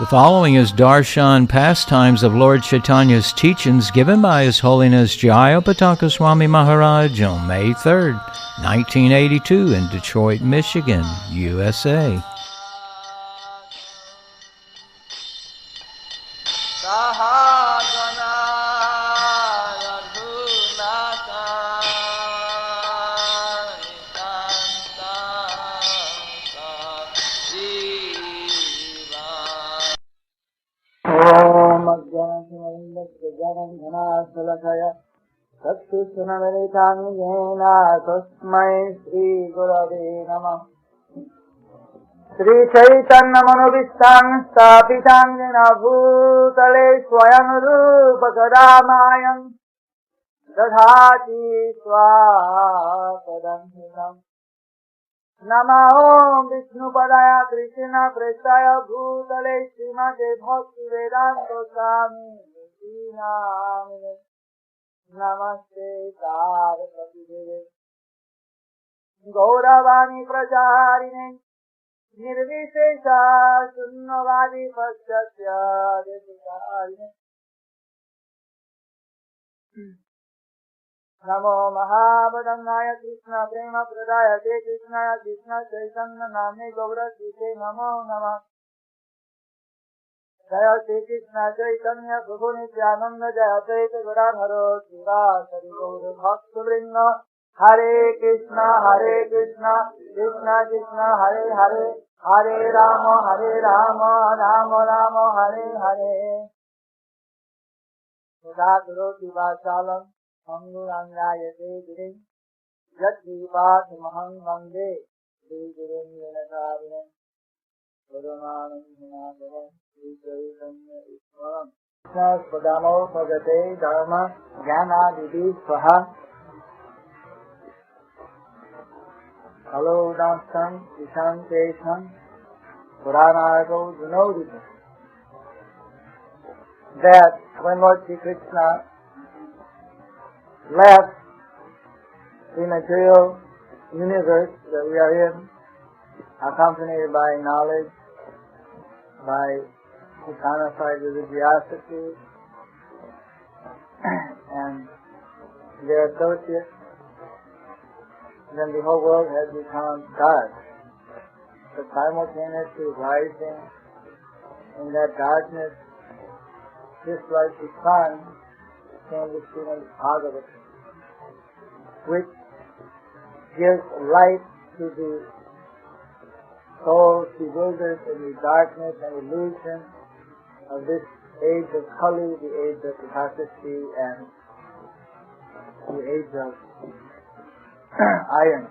The following is Darshan pastimes of Lord Chaitanya's teachings given by His Holiness Jayapataka Swami Maharaj on May 3rd, 1982 in Detroit, Michigan, USA. Sri Caitanya Manobhistam Stapitam Jena Bhutale Swayam Rupa Kadamayam Dadhati Swapadam Hinam Namo Vishnu Padaya Krishna Prestaya Bhutale Srimate Bhakti Vedanta Swami Namine Namaste Saraswati Deve Gauravani Prajarine Nirvishesha Sunnavadi Paschatya Devikarine Namo Mahabadangaya Krishna Prema Pradaya Te Krishnaya Krishna Chaitanya Namne Gaura Site Namo Namah Jaya Te Krishna Chaitanya Prabhu Nityananda Jaya Chaita Gadadhara Srivasari Gaura Bhakta Vrinda Hare Krishna Krishna Krishna Hare Hare Hare Rama Rama Rama Hare Hare Sudaduroti Vasalam Angurangaya Devirim Yadvivat Maham Vande Devirim Yenakarinam Gurumanam Hinagaram Sri Chaitanya Iswaram Spadamo Bhagate Dharma Jnana Didi Swaha Hello, Dansam, Ishan Keshan, Puranargo, Dunodita. That when Lord Sri Krishna left the material universe that we are in, accompanied by knowledge, by personified religiosity, and their associates, then the whole world has become dark. But simultaneously rising in that darkness, just like the sun, came the Srimad Bhagavatam, which gives light to the soul bewildered in the darkness and illusion of this age of Kali, the age of hypocrisy, and the age of iron.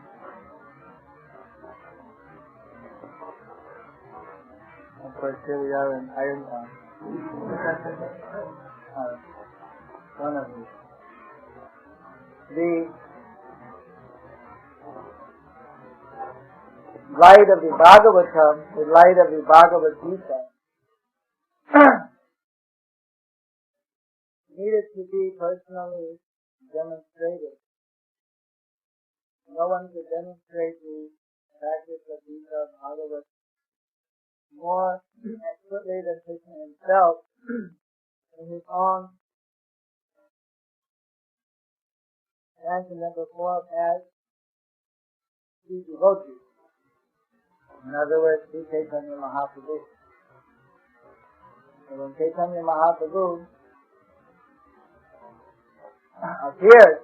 Of course, here we are in Iron Town. One of these. The light of the Bhagavatam, the light of the Bhagavad Gita, needed to be personally demonstrated. No one could demonstrate the practice of Gita Bhagavat more expertly than Krishna himself in his own transcendental form as the devotee. In other words, Sri Caitanya Mahaprabhu. And when Caitanya Mahaprabhu appeared,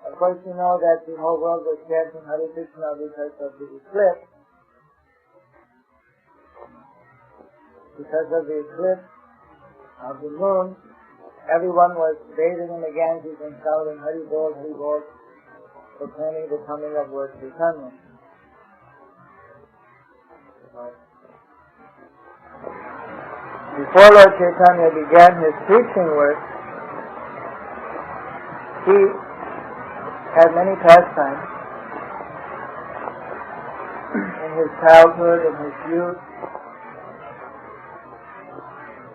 of course you know that the whole world was chanting Hare Krishna because of the eclipse. Because of the eclipse of the moon, everyone was bathing in the Ganges and shouting Hari Bol, proclaiming the coming of Lord Chaitanya. Before Lord Chaitanya began his preaching work, he had many pastimes in his childhood, in his youth.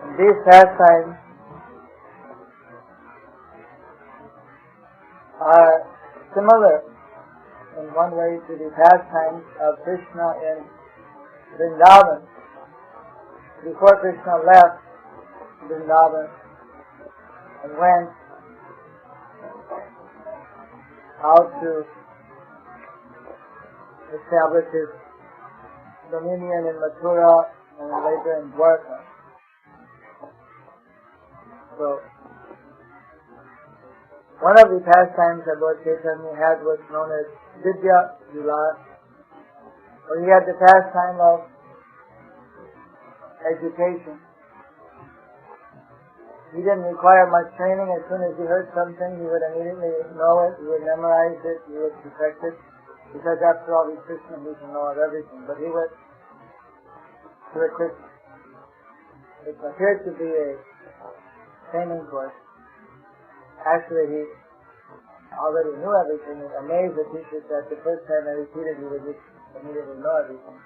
And these pastimes are similar in one way to the pastimes of Krishna in Vrindavan. Before Krishna left Vrindavan and went out to establish his dominion in Mathura and then later in Dwarka. So, one of the pastimes that Lord Caitanya had was known as Vidya Vilas, where he had the pastime of education. He didn't require much training. As soon as he heard something, he would immediately know it, he would memorize it, he would perfect it, because after all, he's Krishna, he can know of everything. But he would quit. It appeared to be a training course. Actually, he already knew everything. It amazed the teachers that the first time I repeated, he would just immediately know everything.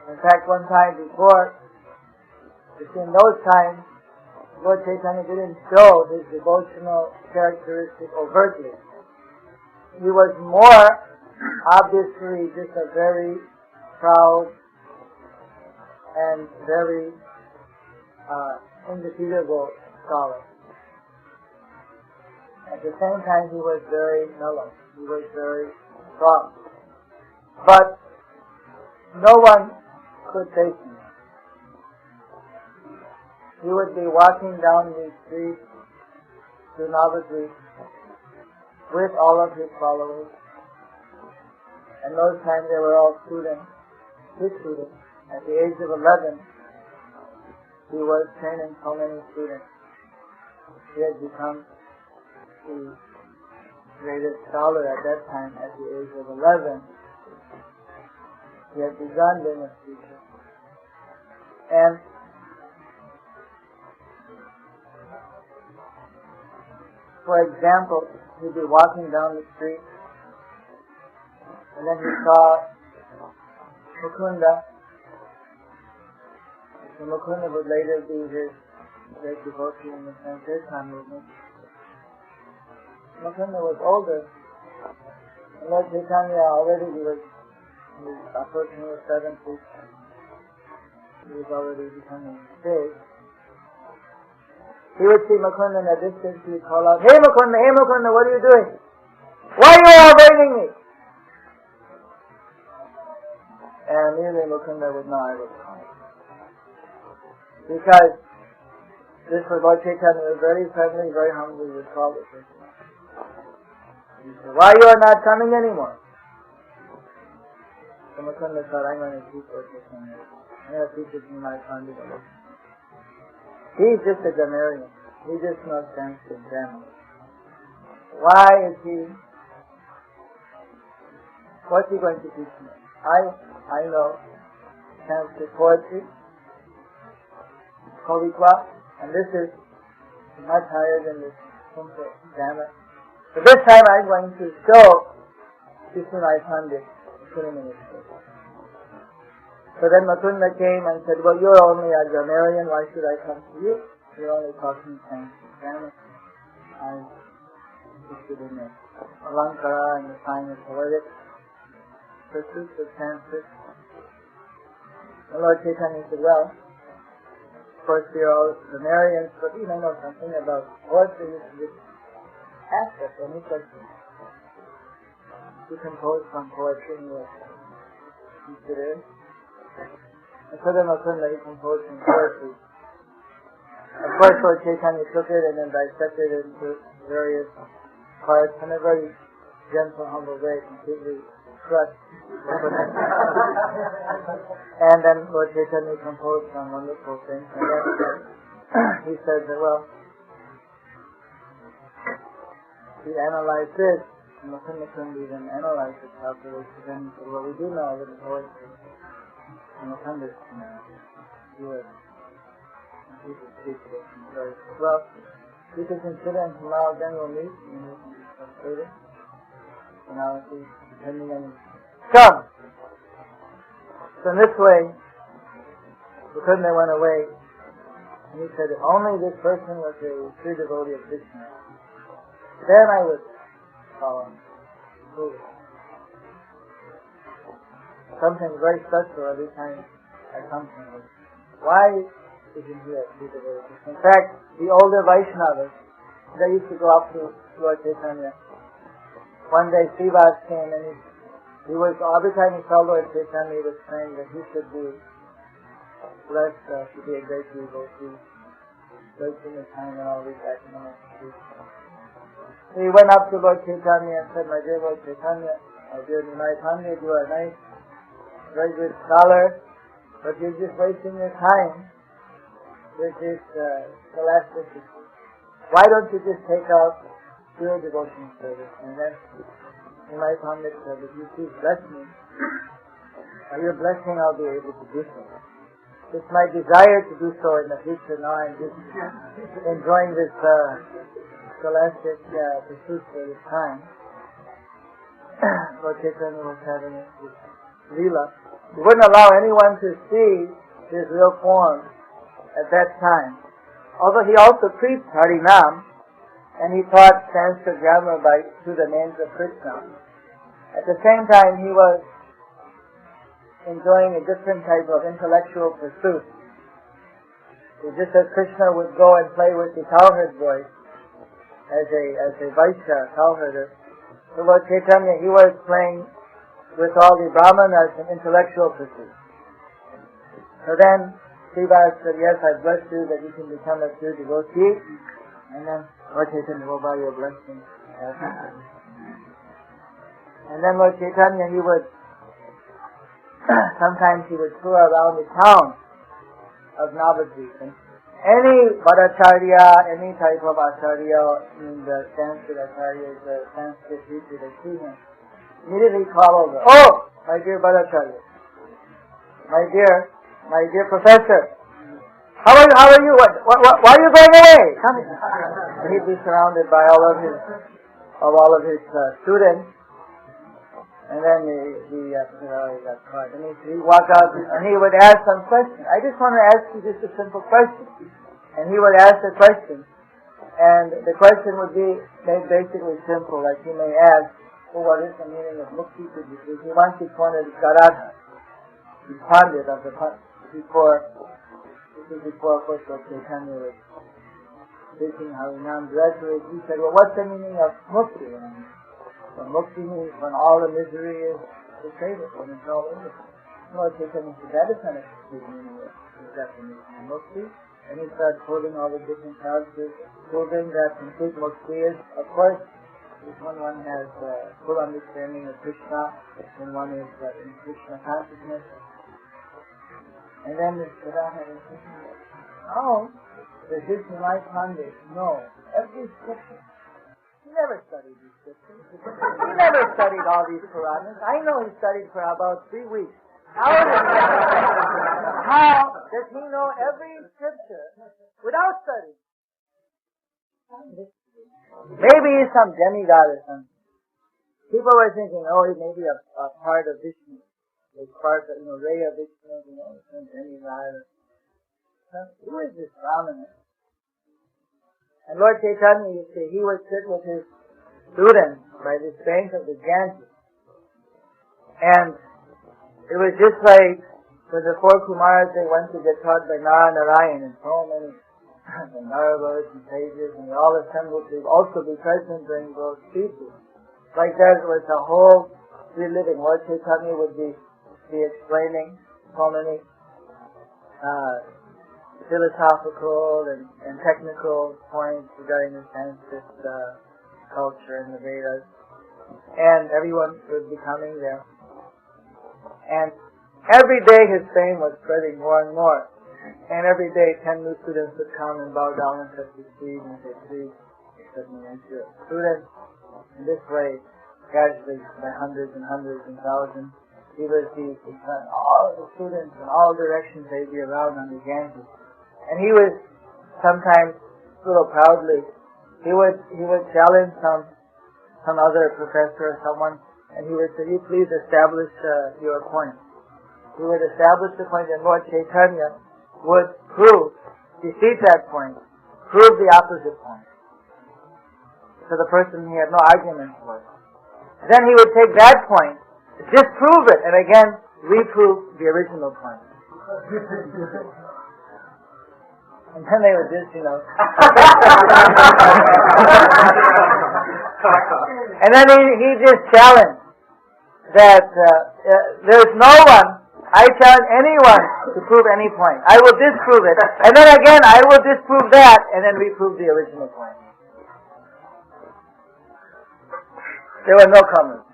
In fact, one time before, in those times, Lord Caitanya didn't show his devotional characteristic overtly. He was more obviously just a very proud and very indefeasible scholar. At the same time, he was very mellow. He was very strong. But no one could face him. He would be walking down the street to Navadvip with all of his followers. And those times they were all students, his students. At the age of 11, he was training so many students. He had become the greatest scholar at that time. At the age of 11, he had begun being a teacher. And for example, he'd be walking down the street, and then he saw Mukunda. So Mukunda would later be his great devotee in the Sankirtan movement. Mukunda was older, and Lord Caitanya already he was approaching his 70s. He was already becoming big. He would see Mukunda in a distance, he would call out, hey Mukunda, what are you doing? Why are you avoiding me? And immediately Mukunda would know I was coming. Because this was Lord Caitanya was very friendly, very humble, he would call the person. He said, why you are not coming anymore? So Mukunda thought, I'm going to teach Lord Caitanya. I'm going to teach it to my Pandit. He's just a grammarian. He just knows Sanskrit grammar. Why is he? What's he going to teach me? I know Sanskrit poetry, Kovitva, and this is much higher than this simple grammar. So this time I'm going to show my Pandit, put him in his place. So then Mukunda came and said, well, you're only a grammarian, why should I come to you? You're only talking Sanskrit grammar. I'm interested in the Alankara and the fine and poetic pursuits of Sanskrit. And Lord Caitanya said, well, of course you're all grammarians, but you may know something about poetry. You can just ask us any question. You compose some poetry and you'll consider it. And so then Mukunda, he composed some poetry. Of course, Lord Caitanya took it and then dissected it into various parts in a very gentle, humble way, completely crushed. And then Lord Caitanya composed some wonderful things. And then he said that, well, he analyzed this, and Mukunda couldn't even analyze it properly. So then he said, well, we do know a little poetry. And Mukunda, he was people speak this very well. You can consider, and tomorrow then we'll meet and we can frustrated. And now he's depending on his son. So in this way, Chaitanya went away, and he said, if only this person was a true devotee of Krishna, then I would follow him. Something very special every time I come to him. Why isn't he a true devotee of Krishna? In fact, the older Vaishnavas, they used to go up to Lord Caitanya. One day Srivas came and he was, every time he saw Lord Caitanya, he was saying that he should be blessed to be a great devotee, wasting his time and all these economic issues. So he went up to Lord Caitanya and said, my dear Lord Caitanya, my dear Nimai Pandit, you are a nice, very good scholar, but you're just wasting your time with this scholastic. Why don't you just take out pure devotion service? And then Nimai Pandit said, if you please bless me, by your blessing I'll be able to do so. It's my desire to do so in the future. Now I'm just enjoying this scholastic pursuit for this time. Lord Caitanya was having this lila. He wouldn't allow anyone to see his real form at that time. Although he also preached Harinam, and he taught Sanskrit grammar through the names of Krishna. At the same time, he was enjoying a different type of intellectual pursuit. Just as Krishna would go and play with the cowherd boys as a Vaishya cowherder, so Lord Caitanya, he was playing with all the brahmanas in intellectual pursuit. So then Srivas said, yes, I bless you that you can become a true devotee. And then Lord Caitanya will buy your blessing. And then Lord Caitanya, he would sometimes he would tour around the town of Navadvip. And any Bhattacharya, any type of Acharya, in the Sanskrit Acharya, the Sanskrit teacher, they see him, immediately call over, oh, my dear Bhattacharya, my dear professor, how are you? Why are you going away? Come here. And he'd be surrounded by all of his students. And then he got caught. And he'd walk out and he would ask some question. I just want to ask you just a simple question. And he would ask the question. And the question would be made basically simple, like he may ask, well, what is the meaning of mukti? Because he once he pointed Garadha, the Pandit of the before of course Lord Caitanya was teaching Harinam directly. He said, well, what's the meaning of mukti? Well, mukti means when all the misery is disabled, when it's all over. Lord Caitanya said, that is not a complete meaning of the definition of mukti. And he started quoting all the different characters, proving that complete mukti is, of course, when one has full understanding of Krishna, when one is in Krishna consciousness. And then this Vedanta is thinking, oh, the Nimai Pandit, no, every scripture. He never studied these scriptures. He never studied all these Puranas. I know he studied for about 3 weeks. How does he know every scripture without studying? Maybe he's some demigod or something. People were thinking, oh, he may be a part of Vishnu. It's part of, Ray of Vishnu, some demigod. Who is this Brahmana? And Lord Caitanya, you see, he would sit with his students by this bank of the Ganges. And it was just like when the 4 Kumaras, they went to get taught by Narayan and so many Naravas and sages, and they all assembled to also be present during those speeches. Like that was a whole reliving. Lord Caitanya would be explaining so many philosophical and technical points regarding the Sanskrit culture and the Vedas. And everyone would be coming there. And every day his fame was spreading more and more. And every day 10 new students would come and bow down and touch his feet and say, please, let me enter. Students, in this way, gradually by hundreds and hundreds and thousands, he would be all the students in all directions, they'd be around on the Ganges. And he was sometimes, a little proudly, he would challenge some some other professor or someone, and he would say, "You please establish your point." He would establish the point, and Lord Caitanya would defeat that point, prove the opposite point. So the person he had no argument with. Then he would take that point, disprove it, and again reprove the original point. And then they would just, and then he just challenged that there's no one, I challenge anyone to prove any point. I will disprove it. And then again, I will disprove that, and then reprove the original point. There were no comments.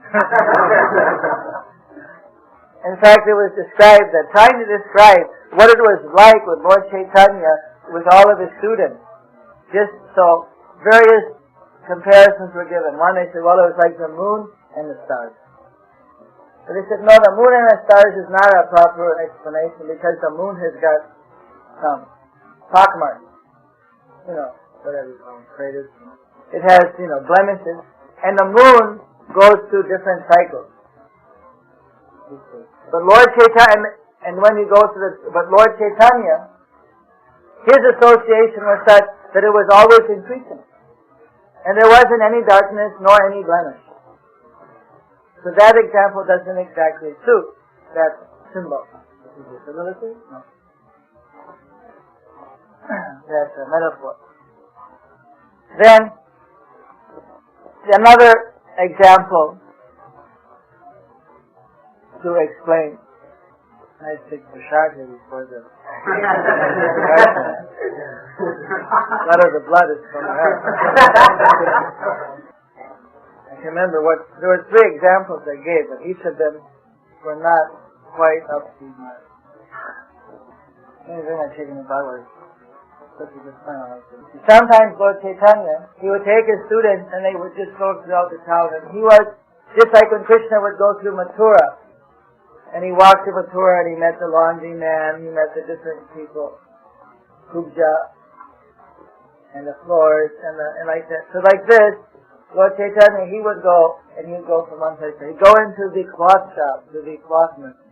In fact, it was described that trying to describe what it was like with Lord Caitanya with all of his students. Just so various comparisons were given. One, they said, well, it was like the moon and the stars. But they said, no, the moon and the stars is not a proper explanation because the moon has got some pockmarks. Whatever you call them, craters. It has, blemishes. And the moon goes through different cycles. But Lord Caitanya, Lord Caitanya, his association was such that it was always increasing. And there wasn't any darkness nor any blemish. So that example doesn't exactly suit that symbol. Is it disability? No. That's a metaphor. Then, another example to explain. I take the shot here before the a lot of the blood is coming out. I can remember there were 3 examples I gave, but each of them were not quite up to my. Anything I've taken about was such a good time. Sometimes Lord Caitanya, he would take his students and they would just go throughout the town, and he was just like when Krishna would go through Mathura. And he walked to Mathura and he met the laundry man, he met the different people, Kubja, and the floors, and like that. So like this, Lord Caitanya, he would go, and he would go from one place. He'd go into the cloth shop, to the cloth merchant,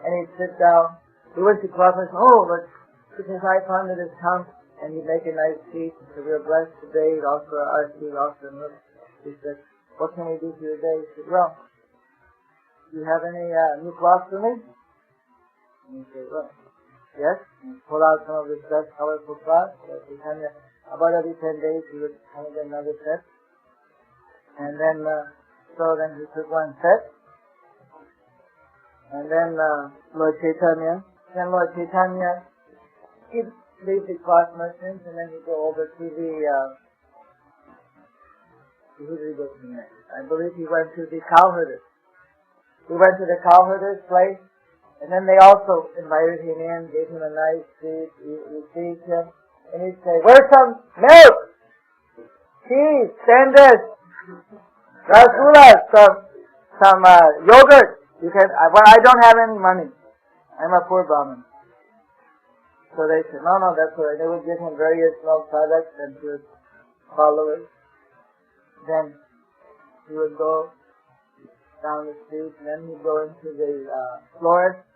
and he'd sit down. He went to cloth merchant, look, because I founded this town, and he'd make a nice feast. He said, we're blessed today, he'd offer our tea, offer a milk. He said, what can we do for your day? He said, well, do you have any new cloth for me? And he said, well, yes. And he'd pull out some of his best colorful cloth. About every 10 days he would come and get another set. And then, then he took one set. And then Lord Caitanya, he'd leave the cloth merchants and then he'd go over to the, who did he go to next? I believe he went to the cowherders. He went to the cowherder's place, and then they also invited him in, gave him a nice feast, received him, and he'd say, where's some milk? Cheese, tenders, rasgulla, some yogurt. I don't have any money. I'm a poor Brahmin. So they said, no, that's all right. They would give him various milk products and to his followers. Then he would go down the street, and then he'd go into the florist,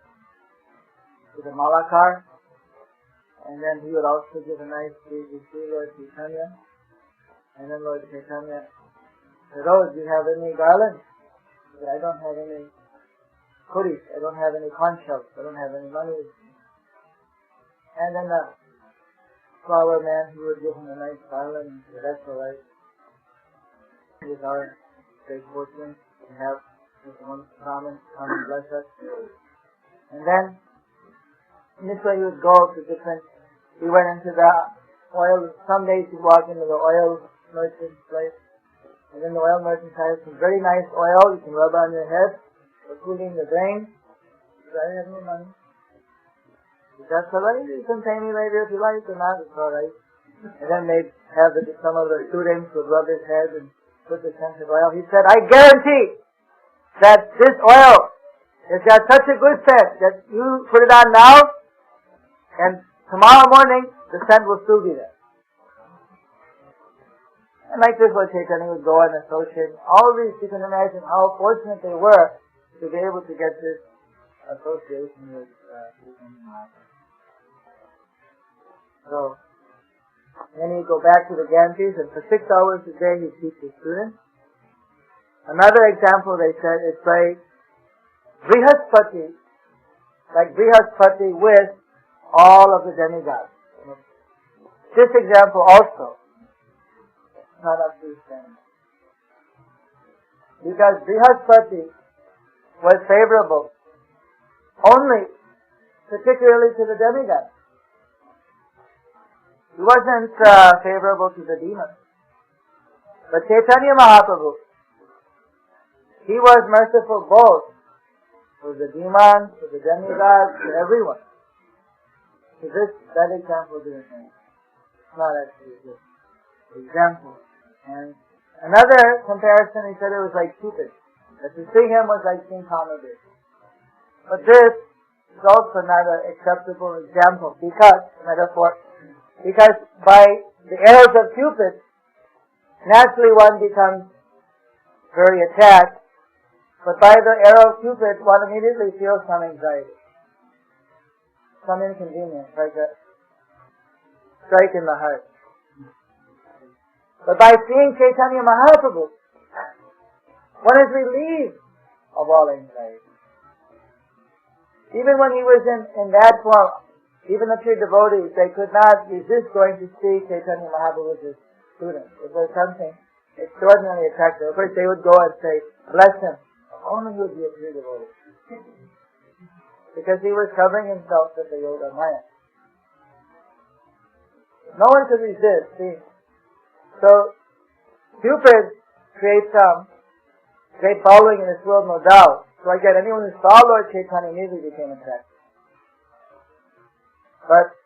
to the malakar, and then he would also give a nice speech to Lord Caitanya. And then Lord Caitanya said, do you have any garlands? He said, I don't have any kuris, I don't have any conch shells, I don't have any money. And then the flower man, he would give him a nice garland, and said, that's all right. It is our great fortune to have one Brahmin come and bless us. And then, in this way he would go to he went into the oil, some days he'd walk into the oil merchant's place, and then the oil merchant has some very nice oil you can rub on your head for cooling the brain. He said, I have no money. He said, that's all right, you can pay me later if you like or not, it's all right. And then they'd have some of the students would rub his head and put the scented oil. He said, I guarantee that this oil has got such a good scent that you put it on now, and tomorrow morning the scent will still be there. And like this, Lord Chaitanya would go and associate. All of these, you can imagine how fortunate they were to be able to get this association with Chaitanya Maharaj. So, then he'd go back to the Ganges, and for 6 hours a day he'd teach his students. Another example, they said, is like Brihaspati, with all of the demigods. This example also not up to standard. Because Brihaspati was favorable only particularly to the demigods. He wasn't favorable to the demons. But Caitanya Mahaprabhu, he was merciful both for the demons, for the demigods, for everyone. So that example didn't make. It's not actually a good example. And another comparison, he said it was like Cupid. That to see him was like seeing Kamala. But this is also not an acceptable example because by the arrows of Cupid, naturally one becomes very attached. But by the arrow of Cupid, one immediately feels some anxiety, some inconvenience, like a strike in the heart. But by seeing Caitanya Mahaprabhu, one is relieved of all anxiety. Even when he was in that form, even the pure devotees, they could not resist going to see Caitanya Mahaprabhu as his student. It was something extraordinarily attractive. Of course, they would go and say, bless him. Only he would be a pure devotee. Because he was covering himself with the Yoga Maya. No one could resist. See? So, Cupid creates some great following in this world, no doubt. So again, anyone who saw Lord Chaitanya immediately became attracted. But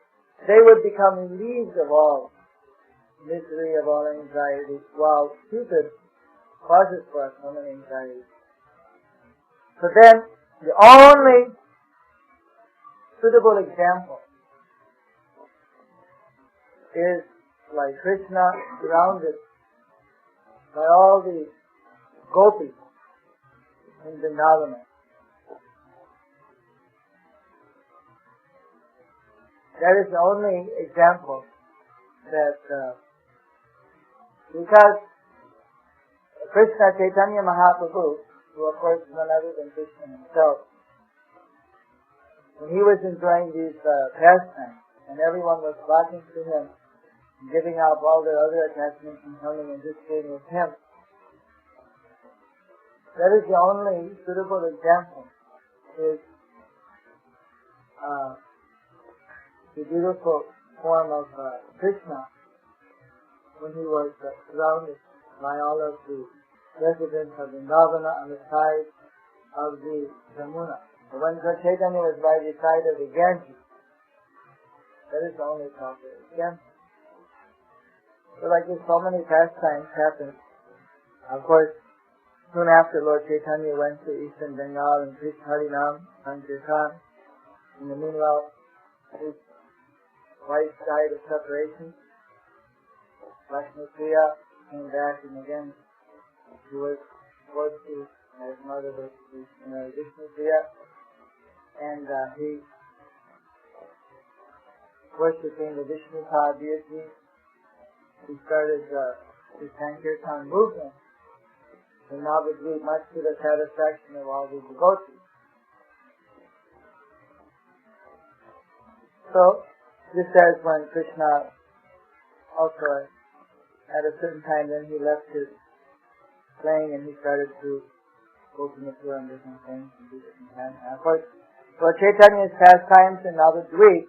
they would become relieved of all misery, of all anxiety, while Cupid causes for us so many anxieties. So then, the only suitable example is like Krishna surrounded by all the gopis in Vrindavan. That is the only example that, because Krishna Caitanya Mahaprabhu, who of course is none other than Krishna himself, when he was enjoying these pastimes, and everyone was flocking to him, giving up all their other attachments and coming and just being with him, that is the only suitable example, is the beautiful form of Krishna when he was surrounded by all of the residents of Vrindavana on the side of the Yamuna. So when Chaitanya was by the side of the Ganges, that is the only proper example. So like this, so many pastimes happened. Of course, soon after Lord Chaitanya went to Eastern Bengal and preached Harinam, Sankirtan. In the meanwhile, his wife died of separation. Lakshmi Priya came back, and again he was forced to, his mother was Vishnu Priya, and he worshipping the Vishnu deity. He started the Sankirtan movement, and now it grew much to the satisfaction of all the devotees. So, this says when Krishna also at a certain time then he left his playing and he started to go to Mathura and different things and do different things. And of course, Lord Chaitanya's pastimes in Navadvip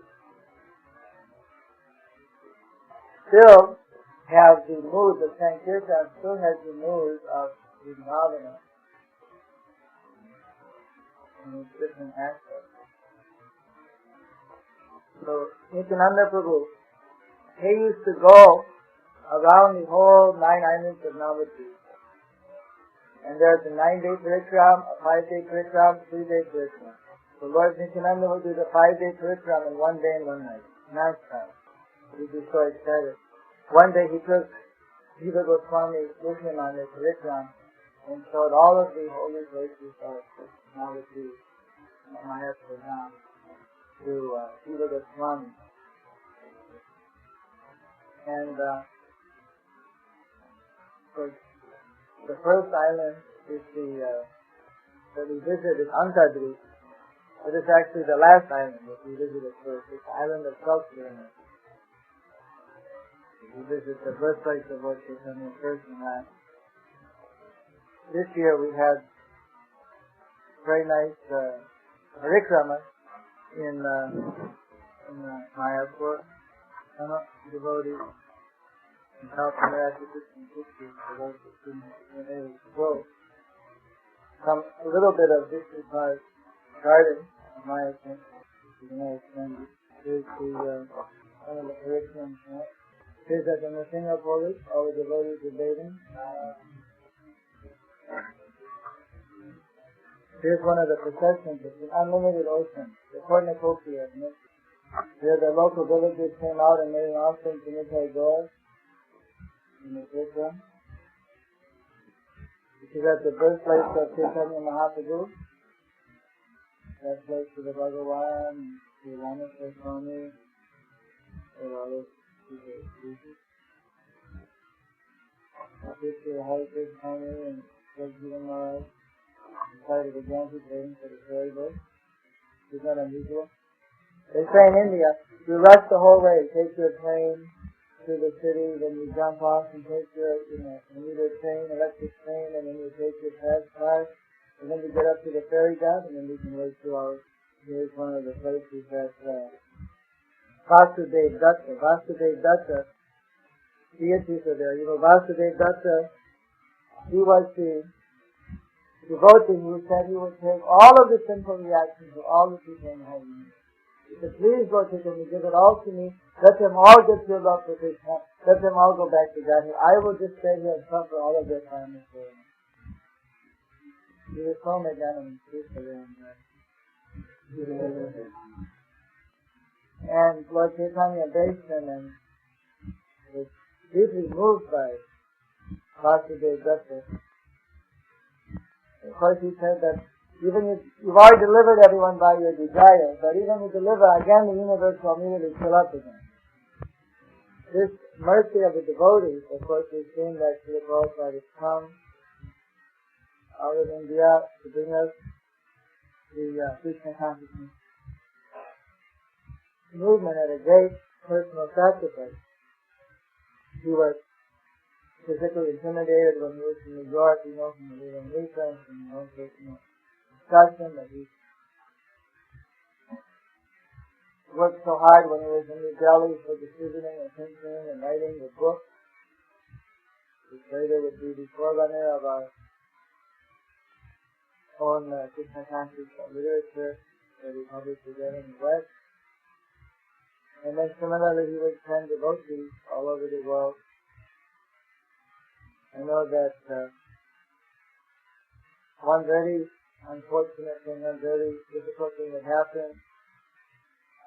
still have the mood, the Sankirtan still has the mood of Vrindavan in its different aspects. So, Nityananda Prabhu, he used to go around the whole 9 islands of Navadvip. And there's a 9-day parikram, a 5-day parikram, 3-day parikram. So Lord Nityananda would do the 5-day parikram in 1 day and 1 night. Non-stop. He'd be so excited. One day he Jiva Goswami took him on his Rikram and showed all of the holy places of Navati, Mayapur to Jiva Goswami. And the first island is that we visited Ankadri. It is actually the last island that we visited first. It's the island of self-awareness. We visited the birthplace of Lord Chaitanya first and last. This year we had very nice parikrama in Mayapur. Devotees in South America, and pictures for those who couldn't go. A little bit of Vishnu Park garden of my attention. You may extend it. Here's one of the curriculums. Here's at the Nrsimha, all the devotees are bathing. Here's one of the processions. It's an unlimited ocean. The cornucopia. Here the local villagers came out and made an offering to Nitai Gaur in the Kirtan. This is at the birthplace of Caitanya Mahaprabhu. That place to the Bhagavan, Sri Rameswar Swami, and all those people. This is the Hare Krishna Swami and Srila Maharaj. Inside of the Ganges waiting for the ferry boat. It's not unusual. They say in India, you rush the whole way, take your train to the city, then you jump off and take your, either train, electric train, and then you take your fast car, and then you get up to the ferry dock, and then you can wait 2 hours. Here's one of the places that Vasudev Datta, deities are there. Vasudev Datta, he was the devotee who said he would take all of the sinful reactions of all the people in holiness. He said, please Lord Chaitanya, give it all to me. Let them all get filled up with Krishna. Let them all go back to Godhead. I will just stay here and suffer all of their karma for them. He was so magnanimous for them. And Lord Chaitanya based him and was deeply moved by Vasudev Datta. Of course, he said that even if you've already delivered everyone by your desire, but even if you deliver again, the universe will immediately fill up again. This mercy of the devotees, of course, we've seen that Srila Prabhupada has come out of India to bring us the Krishna consciousness movement at a great personal sacrifice. He was physically intimidated when he was in New York, from the Leland Weekend, from his own personal discussion, that he worked so hard when he was in New Delhi for distributing and printing and writing the book, which later would be the forerunner of our own Krishna conscious literature that we published together in the West. And then similarly he would send devotees all over the world. I know that one very unfortunate thing, one very difficult thing that happened.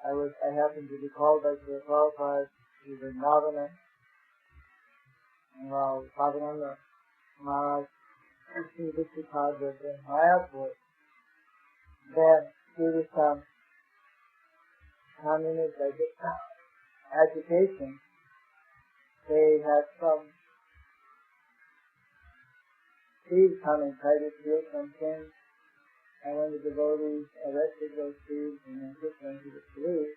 I happened to be called by Srila Prabhupada to Vrindavan, and while Bhavananda Maharaj Krishna Prabhupada was in Mayapur, then due to some communist agitation, they had some thieves come and try to steal some things, and when the devotees arrested those thieves and then took them to the police,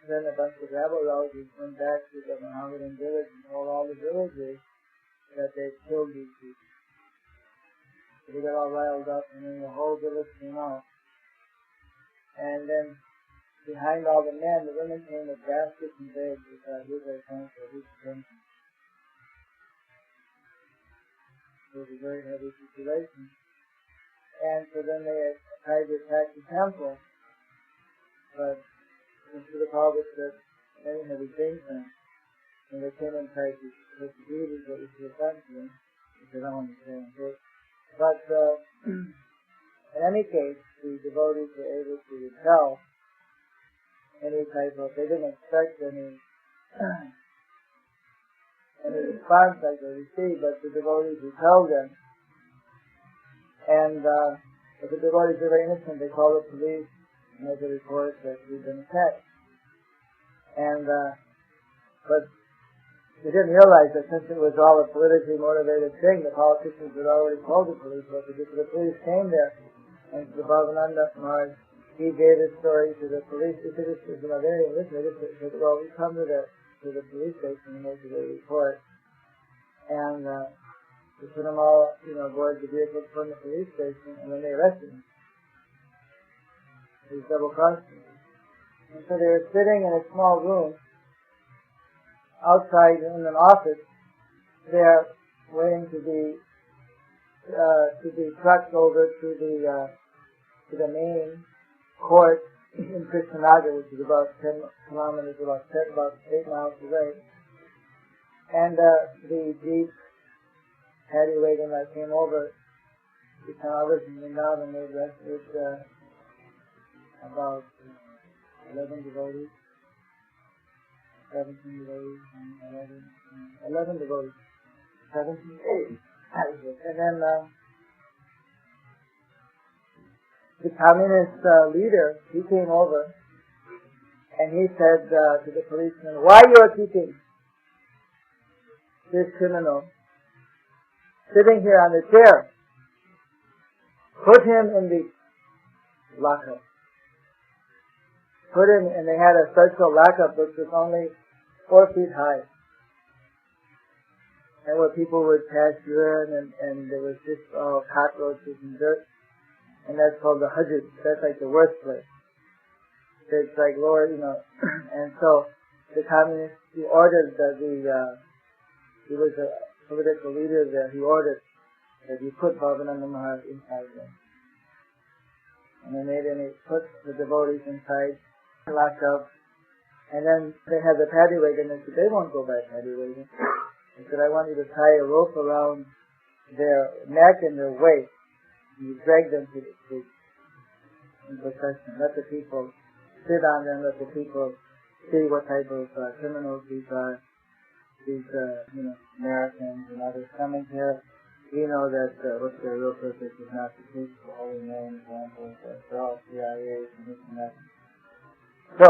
then a bunch of rabble-rousers went back to the Mohammedan village and told all the villagers that they had killed these people. So they got all riled up, and then the whole village came out. And then behind all the men, the women came with baskets and bags with here's our thanks for who's attention. It was a very heavy situation. And so then they tried to attack the temple, but Srila Prabhupada said many heavy things, and they came and tried to hit the deities what we should have done to them, which I don't want to say on this. But in any case, the devotees were able to repel any type of, they didn't expect any response like they received, but the devotees repelled them. And but the devotees are very innocent. They call the police and make a report that we've been attacked. And but they didn't realize that since it was all a politically motivated thing, the politicians had already called the police. But the police came there, and the Bhavananda Maharaj, he gave his story to the police. He said, they didn't listen. They just said, well, we come to the police station and make a report. And they put them all, aboard the vehicle from the police station, and then they arrested him. He was double-crossed. And so they were sitting in a small room outside in an office there, waiting to be trucked over to the main court in Krishna, which is about 10 kilometers, about 8 miles away. And the jeep paddy wagon that came over to Canada and Vrindavan, they arrested about 11 devotees. 17 devotees and 11 devotees. 17. And then the communist leader, he came over and he said to the policeman, why you are keeping this criminal sitting here on the chair? Put him in the lockup. Put him, and they had a special lockup which was only 4 feet high. And where people would pass urine and there was just cockroaches and dirt. And that's called the Hajjud. That's like the worst place. It's like lower, And so the communist, he ordered that he was a political leader there, he ordered that he put Bhavananda Maharaj inside there. And they put the devotees inside, locked up. And then they had the paddy wagon, and they said, they won't go by paddy wagon. They said, I want you to tie a rope around their neck and their waist. And you drag them to the street in procession. Let the people sit on them, let the people see what type of criminals these are. These, Americans and others coming here. We know that what their real purpose is not to teach the holy name, examples, they're all CIAs and this and that. So,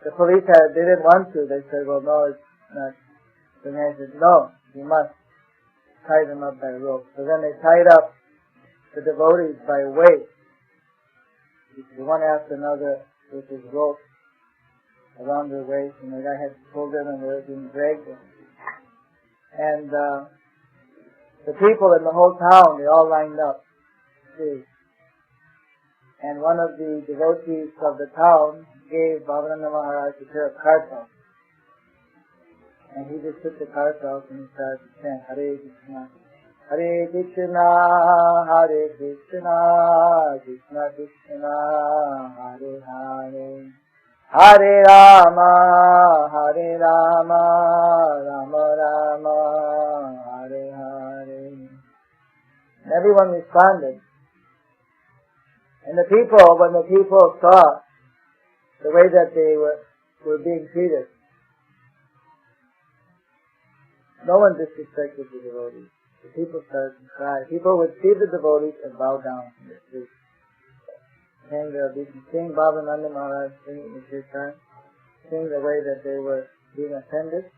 the police they didn't want to. They said, well, no, it's not. The man said, no, you must tie them up by rope. So then they tied up the devotees by weight, one after another with his rope around their waist, and the guy had to pull them and they were being dragged in. And the people in the whole town, they all lined up. See. And one of the devotees of the town gave Bhavananda Maharaj a pair of kartals. And he just took the kartals and he started to chant, Hare Krishna, Hare Krishna, Hare Krishna, Krishna Krishna, Hare Hare, Hare Rama, Hare Rama, Rama Rama, Hare Hare. And everyone responded. And when the people saw the way that they were being treated, no one disrespected the devotees. The people started to cry. People would see the devotees and bow down in the street. Seeing Bhavananda Maharaj singing the kirtan, seeing the way that they were being attended,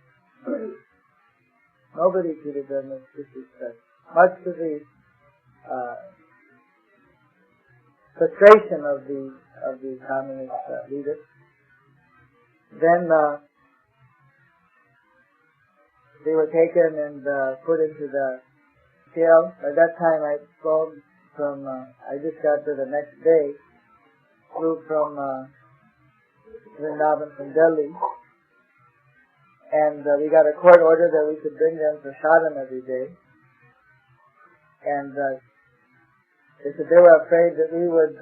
nobody treated them with disrespect. Much to the frustration of the communist leaders. Then they were taken and put into the jail. By that time I flown from, I just got there the next day, flew from Vrindavan from Delhi, and we got a court order that we could bring them for sadhana every day. And they said they were afraid that we would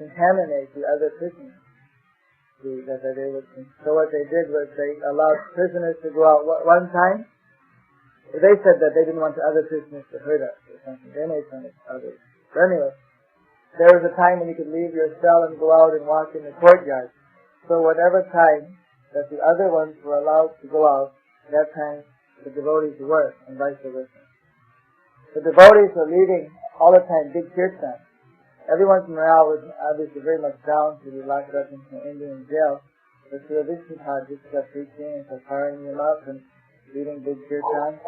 contaminate the other prisoners. So what they did was they allowed prisoners to go out one time. They said that they didn't want the other prisoners to hurt us or something. They made fun of others. But anyway, there was a time when you could leave your cell and go out and walk in the courtyard. So whatever time that the other ones were allowed to go out, that time the devotees were, and vice versa. The devotees were leading all the time big kirtan. Everyone's morale was obviously very much down to be locked up in an Indian jail. But Srila Prabhupada just kept preaching and kept firing them up and leading big kirtan.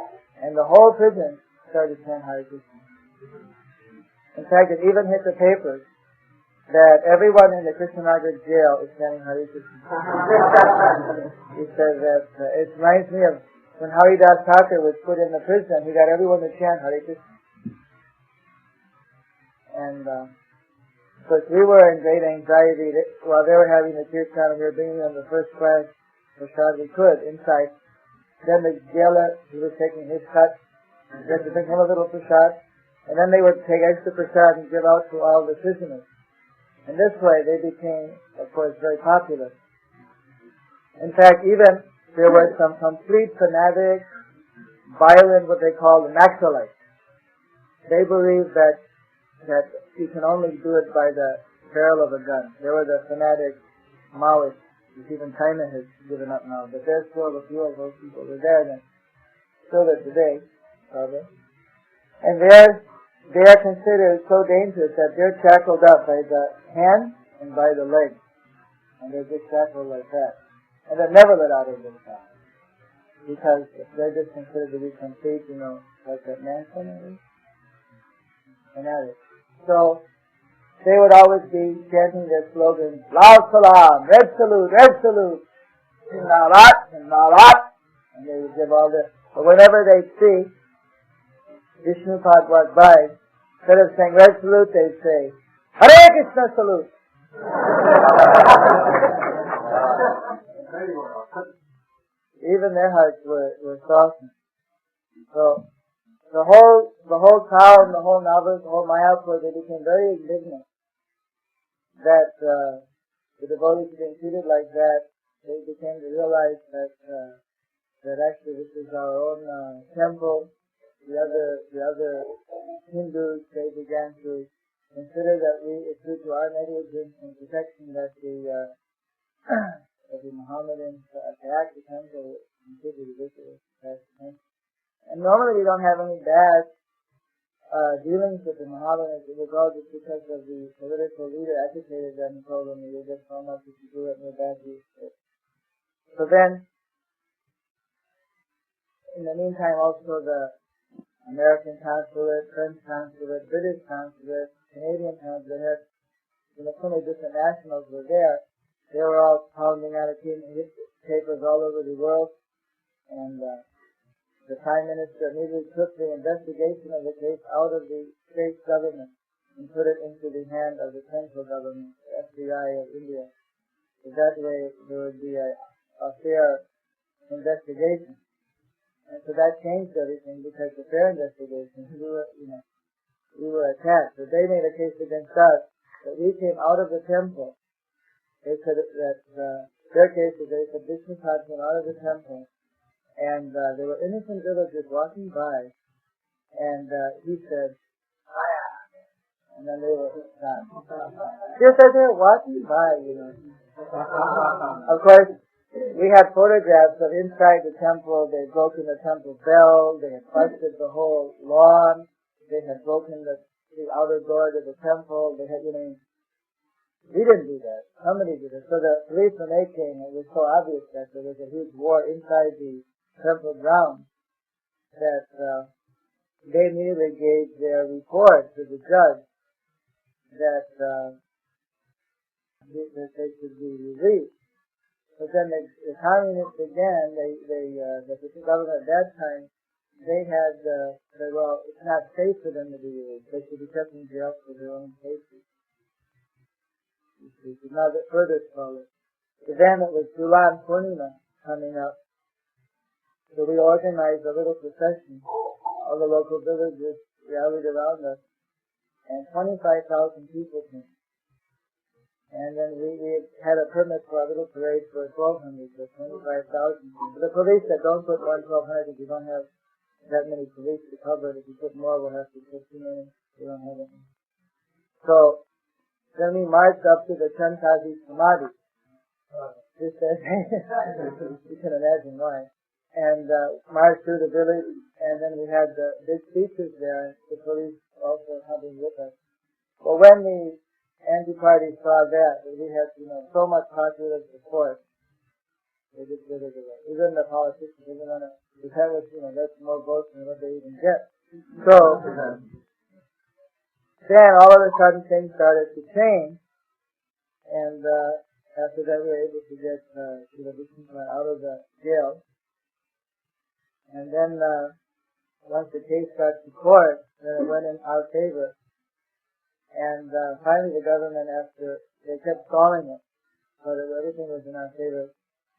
And the whole prison started chanting Hare Krishna. In fact, it even hit the papers that everyone in the Krishnanagar jail is chanting Hare Krishna. He said that it reminds me of when Haridas Thakur was put in the prison, he got everyone to chant Hare Krishna. And of course we were in great anxiety that while they were having the kirtan and we were bringing them the first class prasad we could inside. Then the jailer, he was taking his cut, we had to bring him a little prasad, and then they would take extra prasad and give out to all the prisoners. And this way they became, of course, very popular. In fact, even there were some complete fanatics, violent, what they call the Naxalites. They believed that you can only do it by the barrel of a gun. They were the fanatic Maoists, which even China has given up now. But there's still a few of those people that are there, and still there today, probably. And they are considered so dangerous that they're shackled up by the hands and by the legs. And they're just shackled like that. And they're never let out of their house. Because they're just considered to be complete, like that Manson fanatics. So, they would always be chanting their slogan, Lal Salam, Red Salute, Red Salute, Sindalat, Sindalat, and they would give all this. But whenever they'd see Vishnupad walk by, instead of saying Red Salute, they'd say, Hare Krishna Salute. Even their hearts were softened. So, the whole town, the whole Navas, the whole Mayapur, they became very indignant that the devotees being treated like that. They became to realize that actually this is our own temple. The other Hindus, they began to consider that it's due to our negligence and protection that the Mohammedans attacked the temple, completely ridiculous. And normally we don't have any bad dealings with the Mohammedans. It was all just because of the political leader agitated them and told them you just so much if you do it, no bad deeds. So then, in the meantime, also the American consulate, French consulate, British consulate, Canadian consulate had, so many different nationals were there. They were all pounding out of papers all over the world, and the Prime Minister immediately took the investigation of the case out of the state government and put it into the hand of the central government, the FBI of India. So that way there would be a fair investigation. And so that changed everything because the fair investigation, we were attacked. So they made a case against us that we came out of the temple. They said that their case is they said Vishnupad came out of the temple. And there were innocent villagers walking by, and he said, "Aya," and then they were stopped. Just as they were walking by, Of course, we had photographs of inside the temple. They had broken the temple bell. They had busted the whole lawn. They had broken the outer door to the temple. They had, we didn't do that. Somebody did it. So the police, when they came, it was so obvious that there was a huge war inside the temple grounds that they immediately gave their report to the judge that they should be released. But then the communists again, the government at that time, they had said, well, it's not safe for them to be released. They should be kept in jail for their own safety. Now that further scholars. For them it was Julan Purnima coming up. So we organized a little procession. All the local villagers rallied around us, and 25,000 people came. And then we had a permit for a little parade for 1,200, so 25,000. But the police said, don't put 1,200 if you don't have that many police to cover it. If you put more, we'll have to put too many. We don't have any. So then we marched up to the Chantazi Samadhi. You can imagine why. and marched through the village, and then we had big speeches there, and the police also helping with us. But when the anti-party saw that we had, so much popular support, they just did it away. Even the politicians didn't want to pretend that's more votes than what they even get. So, then all of a sudden things started to change, and after that we were able to get Srila out of the jail. And then once the case got to court, then it went in our favor. And finally the government, after they kept stalling it, but everything was in our favor.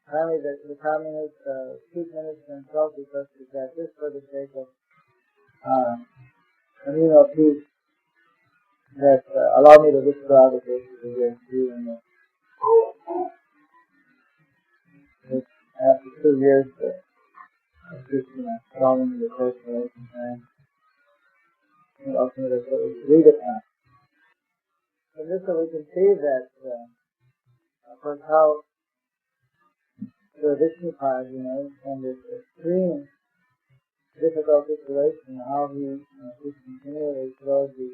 Finally the communist chief minister himself requested that just for the sake of peace, that allow me to withdraw the cases against you. And after 2 years, following the course for a long time, and ultimately it was agreed upon. And this way we can see that, of course, how the Vishnupad, in this extreme difficult situation, how he just continually shows the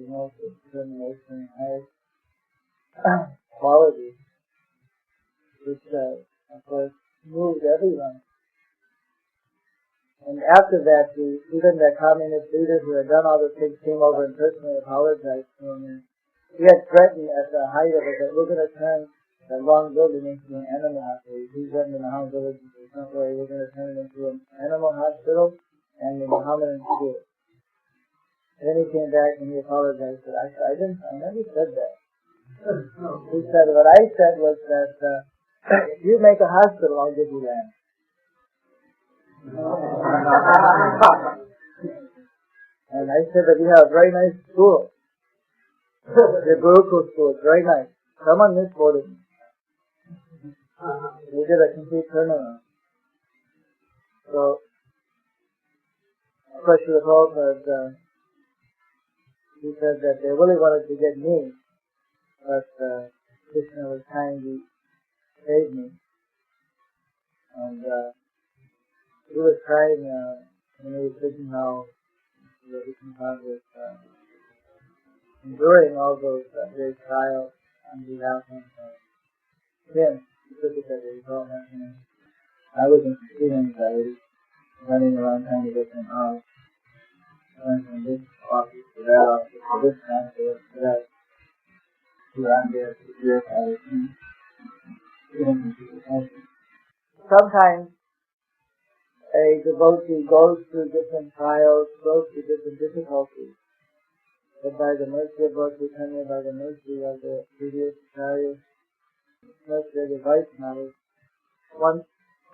most determination and highest qualities, which, of course, moved everyone. And after that, even the communist leaders who had done all the things came over and personally apologized to him. And he had threatened at the height of it that we're going to turn the long building into an animal hospital. He's in the Mahan village in Sankaway. We're going to turn it into an animal hospital and a Mohammedan school. And then he came back and he apologized. But I never said that. He said, what I said was that if you make a hospital, I'll give you land. And I said that you have a very nice school. The Gurukul school is very nice. Come on this boarding. We did a complete turnaround. So, of course, Srila Prabhupada, he said that they really wanted to get me, but Krishna was trying to save me. And he was trying, when he was thinking how the Vishnupad was enduring all those great trials on behalf of him, specifically, I was in extreme anxiety, running around trying to get him out. Going from this office to that office, to this council, to that, to there, to here, sometimes a devotee goes through different trials, goes through different difficulties, but by the mercy of Lord Caitanya, by the mercy of the previous acharyas, mercy of the Vaishnavas, one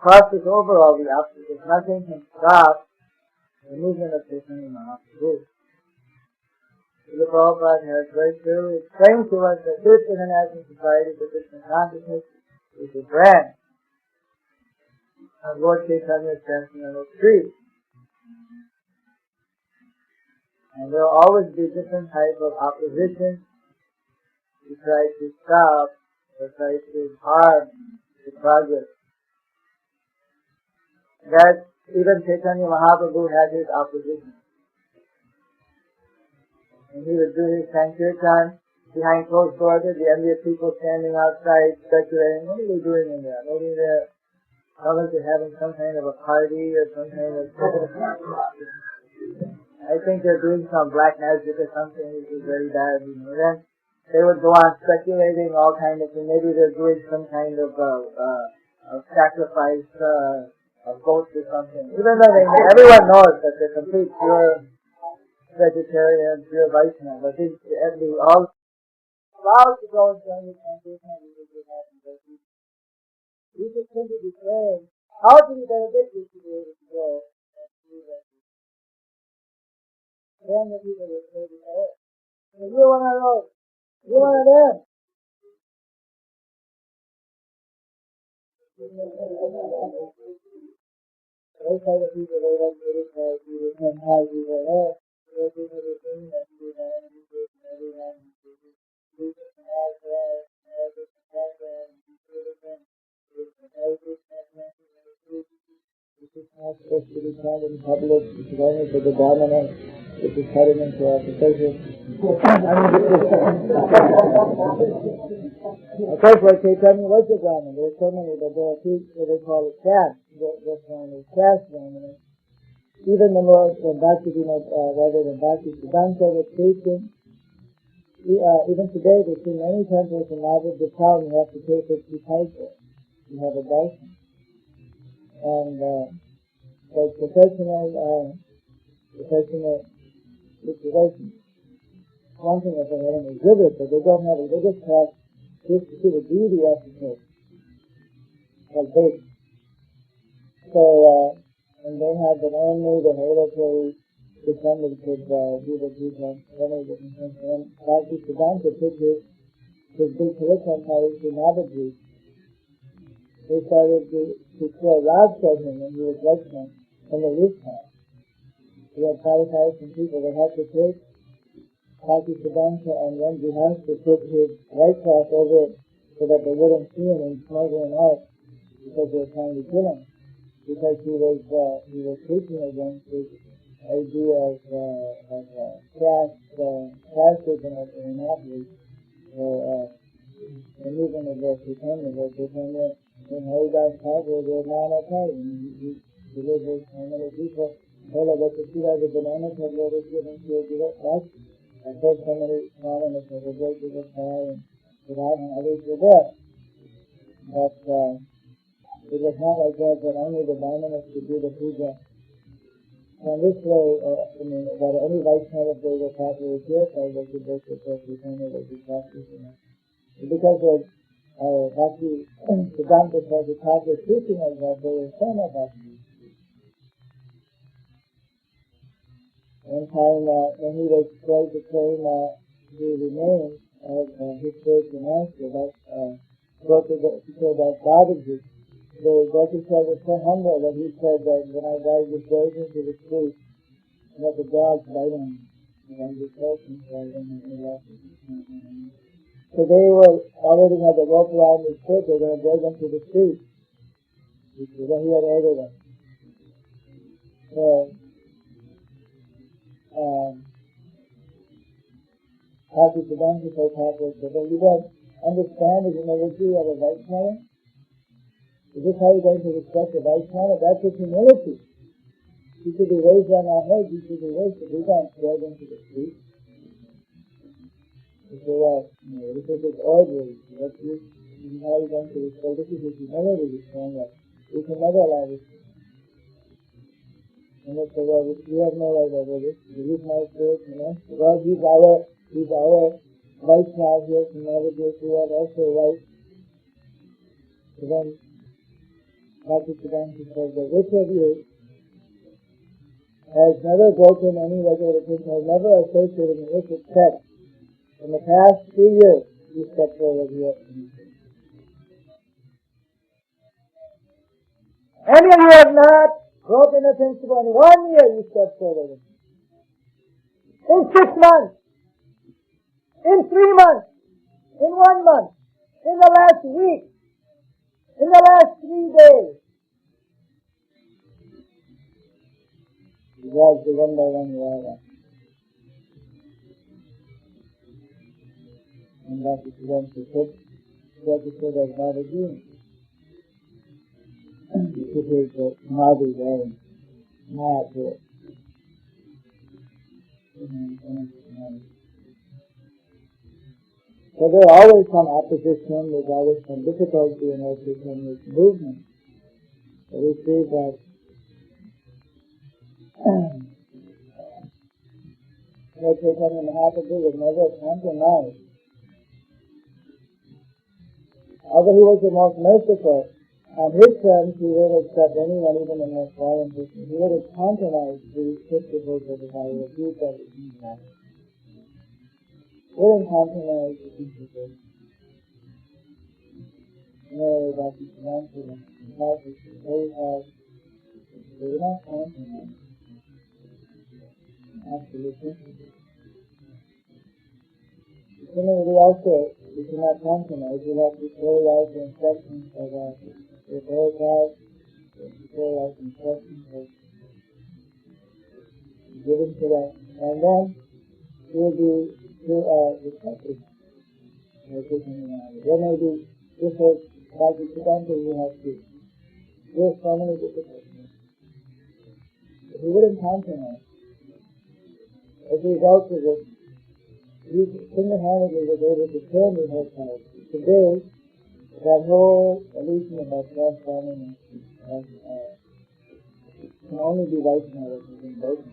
crosses over all the obstacles. Nothing can stop the movement of Caitanya Mahaprabhu. The Prabhupada has very clearly explained to us that this International Society for Krishna Consciousness is a branch of Lord Caitanya's transcendental tree. And there will always be different types of opposition to try to stop or try to harm the progress. That even Caitanya Mahaprabhu had his opposition. And he would do his Sankirtan behind closed doors, the envious people standing outside speculating, what are they doing in there? Maybe they're probably having some kind of a party or some kind of... I think they're doing some black magic or something, which is very bad. Then they would go on speculating all kinds of things. Maybe they're doing some kind of sacrifice of goats or something. Even though everyone knows that they're complete pure vegetarian, pure Vaishnava, but they all allowed to go and join the Sankirtan. We just simply be saying, how do we benefit you to be able to go and do that? Then the people will say, you're one of those, you're one of them. Those kind of people, they like to criticize you and how you were they're doing everything that you have, and you do everything, you do this and that, and this and that, and you do this and this is selfless to be found in public, which is only for the dominant, which is cutting into our position. Of course, like Caitanya was a Brahmin. There are so many, but there are two, what they call it caste. This one is caste Brahmin. Even the more Bhakti, rather than Bhakti Siddhanta was preaching, even today, there's in many temples in Navadvip town, you have to pay 50 paisa. You have a darshan. And like professional situations. One thing that they have an exhibit, but they don't have it. They just have this to the deity of the church. Like this. So, and they have that only the hereditary descendants could do the puja. And Bhakti Siddhanta took his big curriculum to Navadvip. They started to throw rods at him when he was lecturing on the rooftop. We had 5,000 people that had to take Bhakti Siddhanta and then Jihad to put his white cloth over it so that they wouldn't see him and smuggle him out because they were trying to kill him. Because he was preaching against this idea of casteism in Annapolis, or the movement of the Caitanya, in Haridas Thakur, the banana type, and he delivers so many people. Well, but the two of the banana type was given to a direct action. I heard so many prominent of the great big fire and Siddhartha and others were there. But it was not like that only the Brahmanas could do the puja. So in this way, that any Vaishnava, if they were properly purified, they could worship the Caitanya, they could practice. Because of Bhakti Siddhanta Prabhupada teaching us that they were so much Bhakti. One time when he was trying to claim the remains of his spiritual master, that Babaji, the Gopishwar was so humble that he said that when I die, just goes into the street and let the dogs bite him. And the person was in the left. So they were already had the rope around his foot, they were going to drag him to the street. Then he had ordered them. So Bhakti Siddhanta Prabhupada said, well, you don't understand the humility of a Vaishnava? Is this how you're going to respect a Vaishnava? That's his humility. He should be raised on our heads, he should be raised, but we don't drag him to the street. You say, well, this is his order. This is how you're going to respect. This is his humility, he's saying that. We can never allow this. And they say, well, we have no right over this. He's my spirit, Well, he's our Vaishnava here from Navadvip. We have also a right. So then, Bhakti Siddhanta says that which of you has never broken any regulated principle, has never associated an illicit sect in the past 3 years, you step forward here. Any of you have not broken a principle in 1 year, you step forward. In 6 months, in 3 months, in 1 month, in the last week, in the last 3 days. You guys do one by one, you are that. And that is going to put what you said as Maharaja. You put his Maharaja there and not to it. So there's always some opposition, there's always some difficulty in this movement. So we see that Caitanya Mahaprabhu was never compromised. Although he was the most merciful, on his terms he would accept anyone, even the most violent person. He would have compromised the principles of the higher people. He wouldn't compromise the principles. No, Bhakti Siddhanta is very hard. They would not compromise. Absolutely. Similarly also, we cannot compromise. We have to carry out the instructions of the Prabhupada, to carry out the instructions of given to them, and then will be respected. There may be different, like the Caitanya you have to. There's so many difficulties. If he wouldn't compromise, as a result of it, he single-handedly was able to turn the whole side. Today, that whole illusion about transforming can only be right now if it's been broken.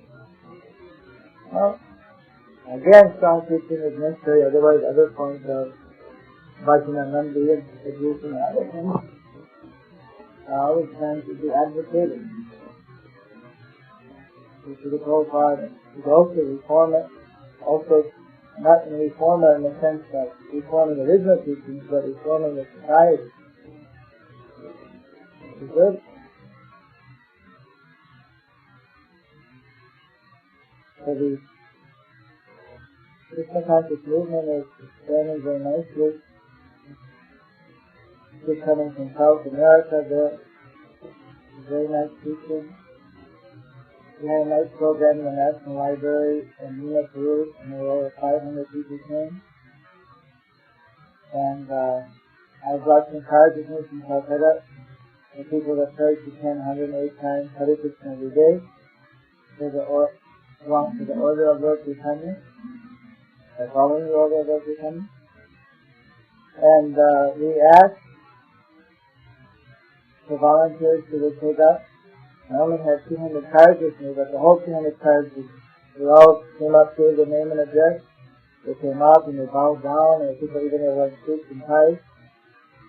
Well, again, strong teaching is necessary, otherwise other forms of bhajana, nandi, and devotion and other things are always trying to be advocated. Srila Prabhupada is also a reformer, also not a reformer in the sense of reforming original teachings, but reforming the society. It's good. So the Krishna conscious movement is expanding very nicely. It's coming from South America there. Very nice teaching. We had a nice program in the National Library in Lima, Peru, and there were over 500 people came. And I brought some cards with me from Calcutta. The people that prayed to 108 times Hare Krishna every day. They belong to the order of Lord Caitanya. They're following the order of Lord Caitanya. And we asked for volunteers to take up. I only had 200 cards with me, but the whole 200 cards, we all came up to the name and address. They came up and they bowed down, and people even were wearing suits and ties.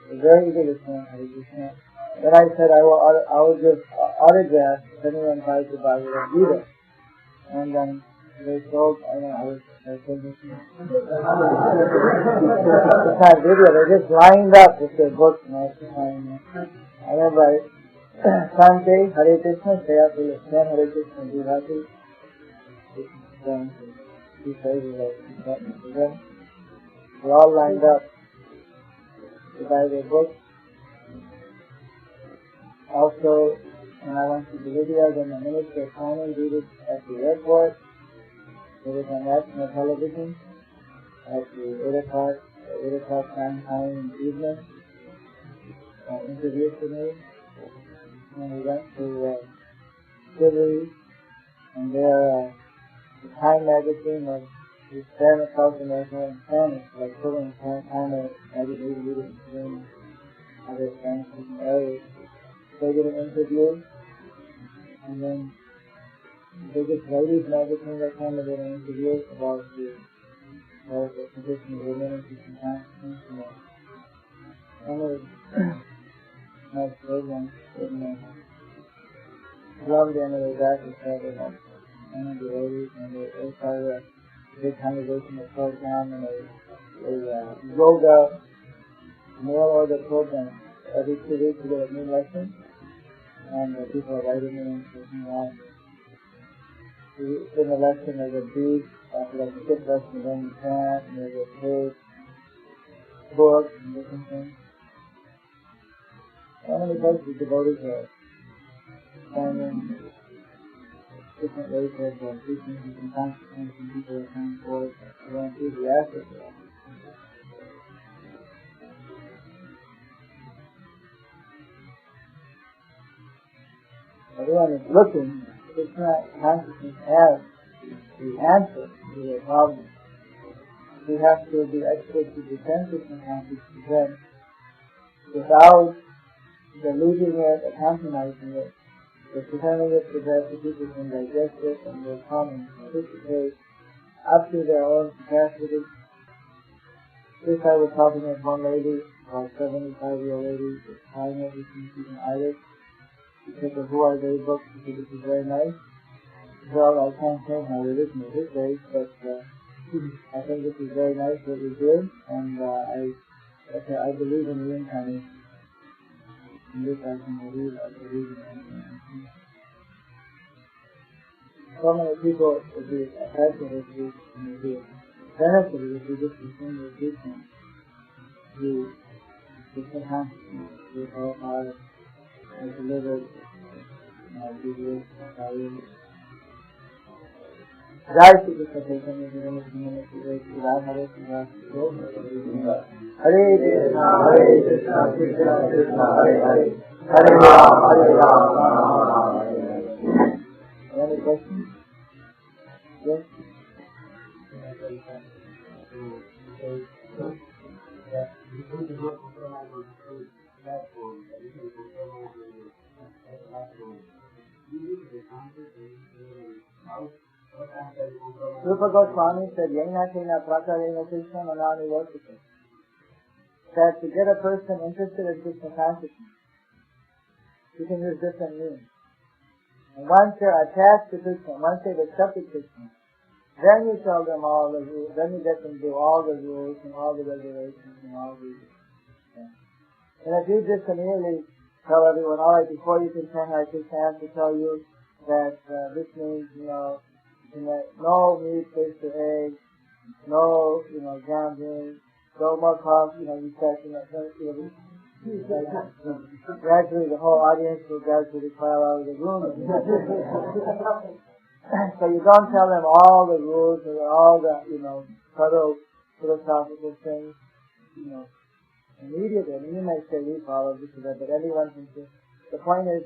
They were very eager to chant Hare Krishna. Then I said I will give autographs if anyone tries to buy the Gita. And then they sold, I was thinking, it's not video, they just lined up with their books and I was trying. I remember Sante, Hare Krishna, Jayapataka Swami Hare Krishna, Jayapataka. He says that they all lined up to buy their books. Also, when I went to Bolivia, then the Minister of Finance did it at the airport. It was on national television at the 8 o'clock time in the evening. Interviewed for me. And we went to Chile, and there the Time magazine was Spanish, South America, and Spanish, like Chile and Time magazine, in other Spanish areas. They did an interview, and then the biggest ladies magazine that time did an interview about the condition of women in Christian consciousness, and it was nice program. Around the end of the day, we started and the ladies, and they started a big congregational program, and a yoga mail order program. Every 2 weeks we get a new lesson, and people are writing in and taking that. In the lesson there's a bead, like a 6 lesson, then you chant, and there's a page, books, and different things. So many places devotees are finding different ways of teaching different consciousness, and people are coming forward, they're enthusiastic for that. Everyone is looking. Krishna consciousness has the answer to their problem. We have to be experts to defend Krishna consciousness then, without diluting it or compromising it. But presenting it to that the people can digest it and will come and participate up to their own capacity. This I was talking with one lady, about 75-year-old lady, was trying everything she's an artist. She took a Who Are They book, she said this is very nice. Well, I can't say my religion at this age, but I think this is very nice what we did, and I believe in reincarnation. In this I can believe, I believe in reincarnation. So many people would be affected if we would be benefited if we just continue teaching the Krishna consciousness, the Prabhupada has delivered videos, values. Jai Shri Krishna Caitanya Hare Krishna Hare Krishna Krishna Krishna Hare Hare Hare Ram Any questions? Yes? Srila Goswami said, Yena Kena Prakarena Krishna Manani Vasika. That to get a person interested in Krishna consciousness, you can use different means. And once they're attached to Krishna, once they've accepted Krishna, then you tell them all the rules, then you get them to do all the rules and all the regulations and all these things. And if you just immediately tell everyone, all right, before you can chant Hare Krishna, I have to tell you that this means, no meat, fish, or egg, no, gambling, no more coffee, you start, gradually the whole audience will gradually file out of the room. So you don't tell them all the rules or all the, subtle philosophical things, immediately. I mean, you may say we follow this or that, but everyone can say. The point is,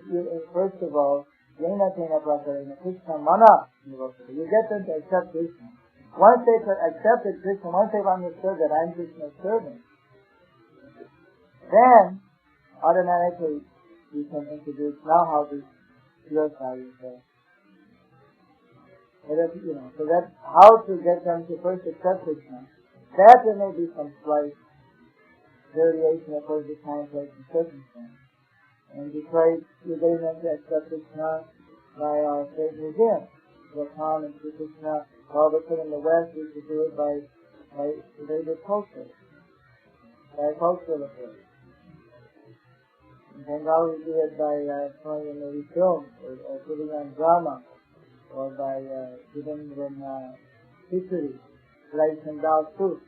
first of all, Yena Tena Prakarena Krishna Mana. You get them to accept Krishna. Once they've accepted Krishna, once they've understood that I'm Krishna's servant, then automatically you can introduce now how to purify yourself. So that's how to get them to first accept Krishna. That there may be some slight variation according to time, place, and circumstance. And you try to get them to accept Krishna by our faith museum. We'll come and see Krishna. All of a sudden in the West, we should do it by Vedic culture, by cultural approach. In Bengal, we do it by showing them maybe films, or putting on drama, or by giving them history, rice and dal soup.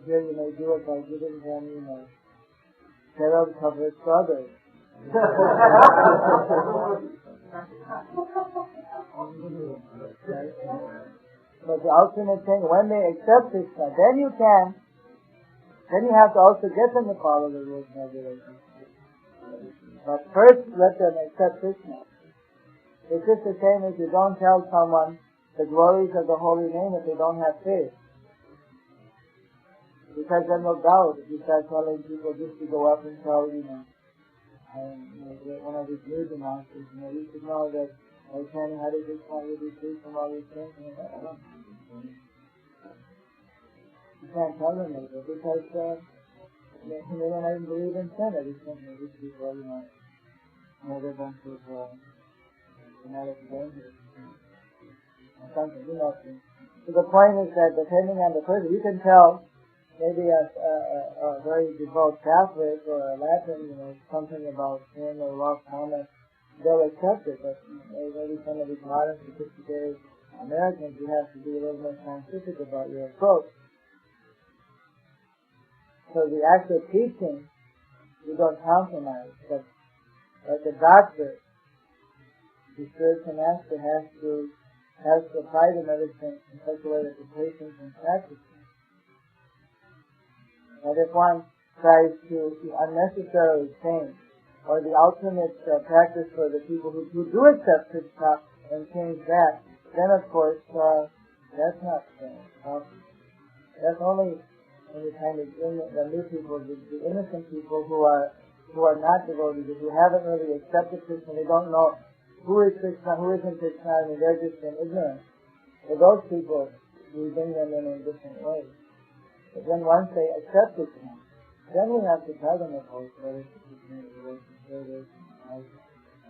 Here you may do it by giving them, carob-covered strawberries. But the ultimate thing, when they accept Krishna, then you have to also get them to follow the rules and regulations. But first, let them accept Krishna. It's just the same as you don't tell someone the glories of the holy name if they don't have faith. Because then they'll doubt if you start telling people just to go up and tell, one of these news announcers, you should know that by chanting Hare Krishna, you'll be free from all these things. You can't tell them that because they don't even believe in sin. These people, another bunch of genetic dangers or something, So the point is that depending on the person, you can tell maybe a very devout Catholic or a Latin, something about sin or lost karma, they'll accept it, but maybe some of these modern sophisticated Americans, you have to be a little more scientific about your approach. So the actual teaching, you don't compromise, but like a doctor, the spiritual master has to apply the medicine in such a way that the patient can practice it. And if one tries to unnecessarily change, or the ultimate practice for the people who do accept Krishna and change that, then of course that's not possible. That's only in the kind of the new people, the innocent people who are not devotees, who haven't really accepted Krishna. They don't know who is Krishna, who isn't Krishna. I mean, they're just in ignorance. For those people, we bring them in different ways. But then once they accept Krishna, then we have to tell them about what is Krishna, the service,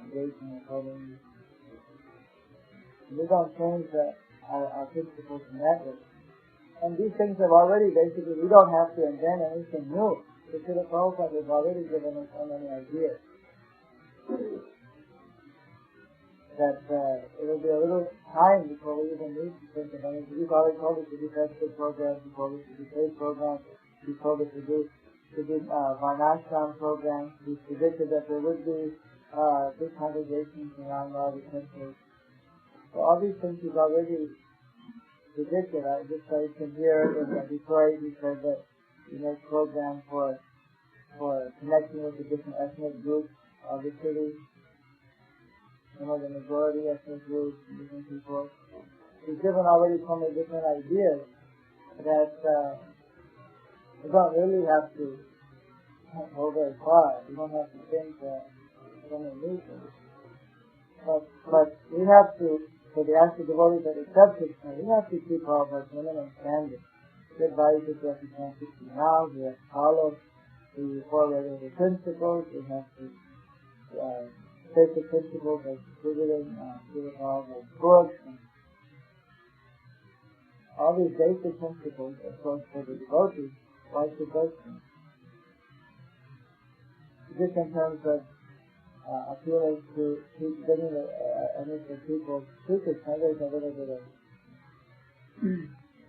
engaging in holiness. We don't change our principles in that way. And these things have already basically, we don't have to invent anything new. The Srila Prabhupada has already given us so many ideas that it will be a little time before we even need to think of anything. He's already told us to do festival programs, he told us to do faith programs, he told us to do Varnashram programs. He predicted that there would be big congregations around all the temples. So all these things is already predicted. I just can hear in Detroit, he said that he makes programs for connecting with the different ethnic groups of the city. Some of the majority ethnic groups, different people. He's given already so many different ideas that we don't really have to go very far. We don't have to think so many new things. But we have to, for the actual devotees that accept Krishna, we have to keep all of our minimum standards. Good values we have to chant 60 rounds, we have to follow the four regular principles, we have to take the principles of distributing all the books, and all these basic principles, of course, for the devotees, why should those things? Just in terms of appealing to bringing the people to Krishna, there's a little bit of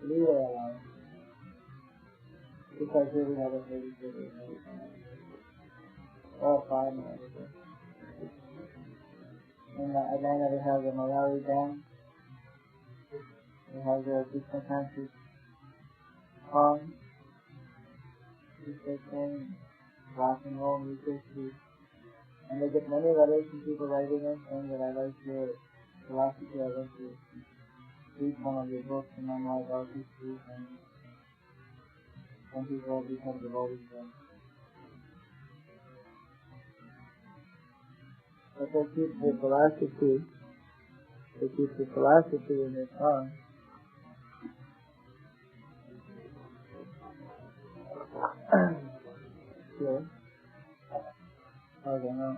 leeway allowed. Because here we have a very good all 5 minutes. In Atlanta we have the Malayali band. We have the Krishna conscious song. Krishna sing, rock and roll music. And they get many letters from people writing in saying that I like your philosophy, I like to read some of your books and memorize all these truths, and some people have become devotees. But they keep the philosophy in their song. Sure. I don't know.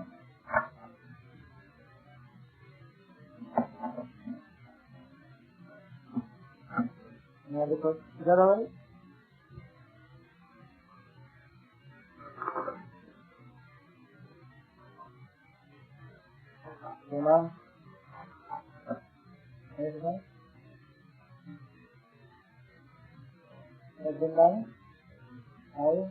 Any other questions? Is that alright? Sima? Anything else? Anything else? How are you?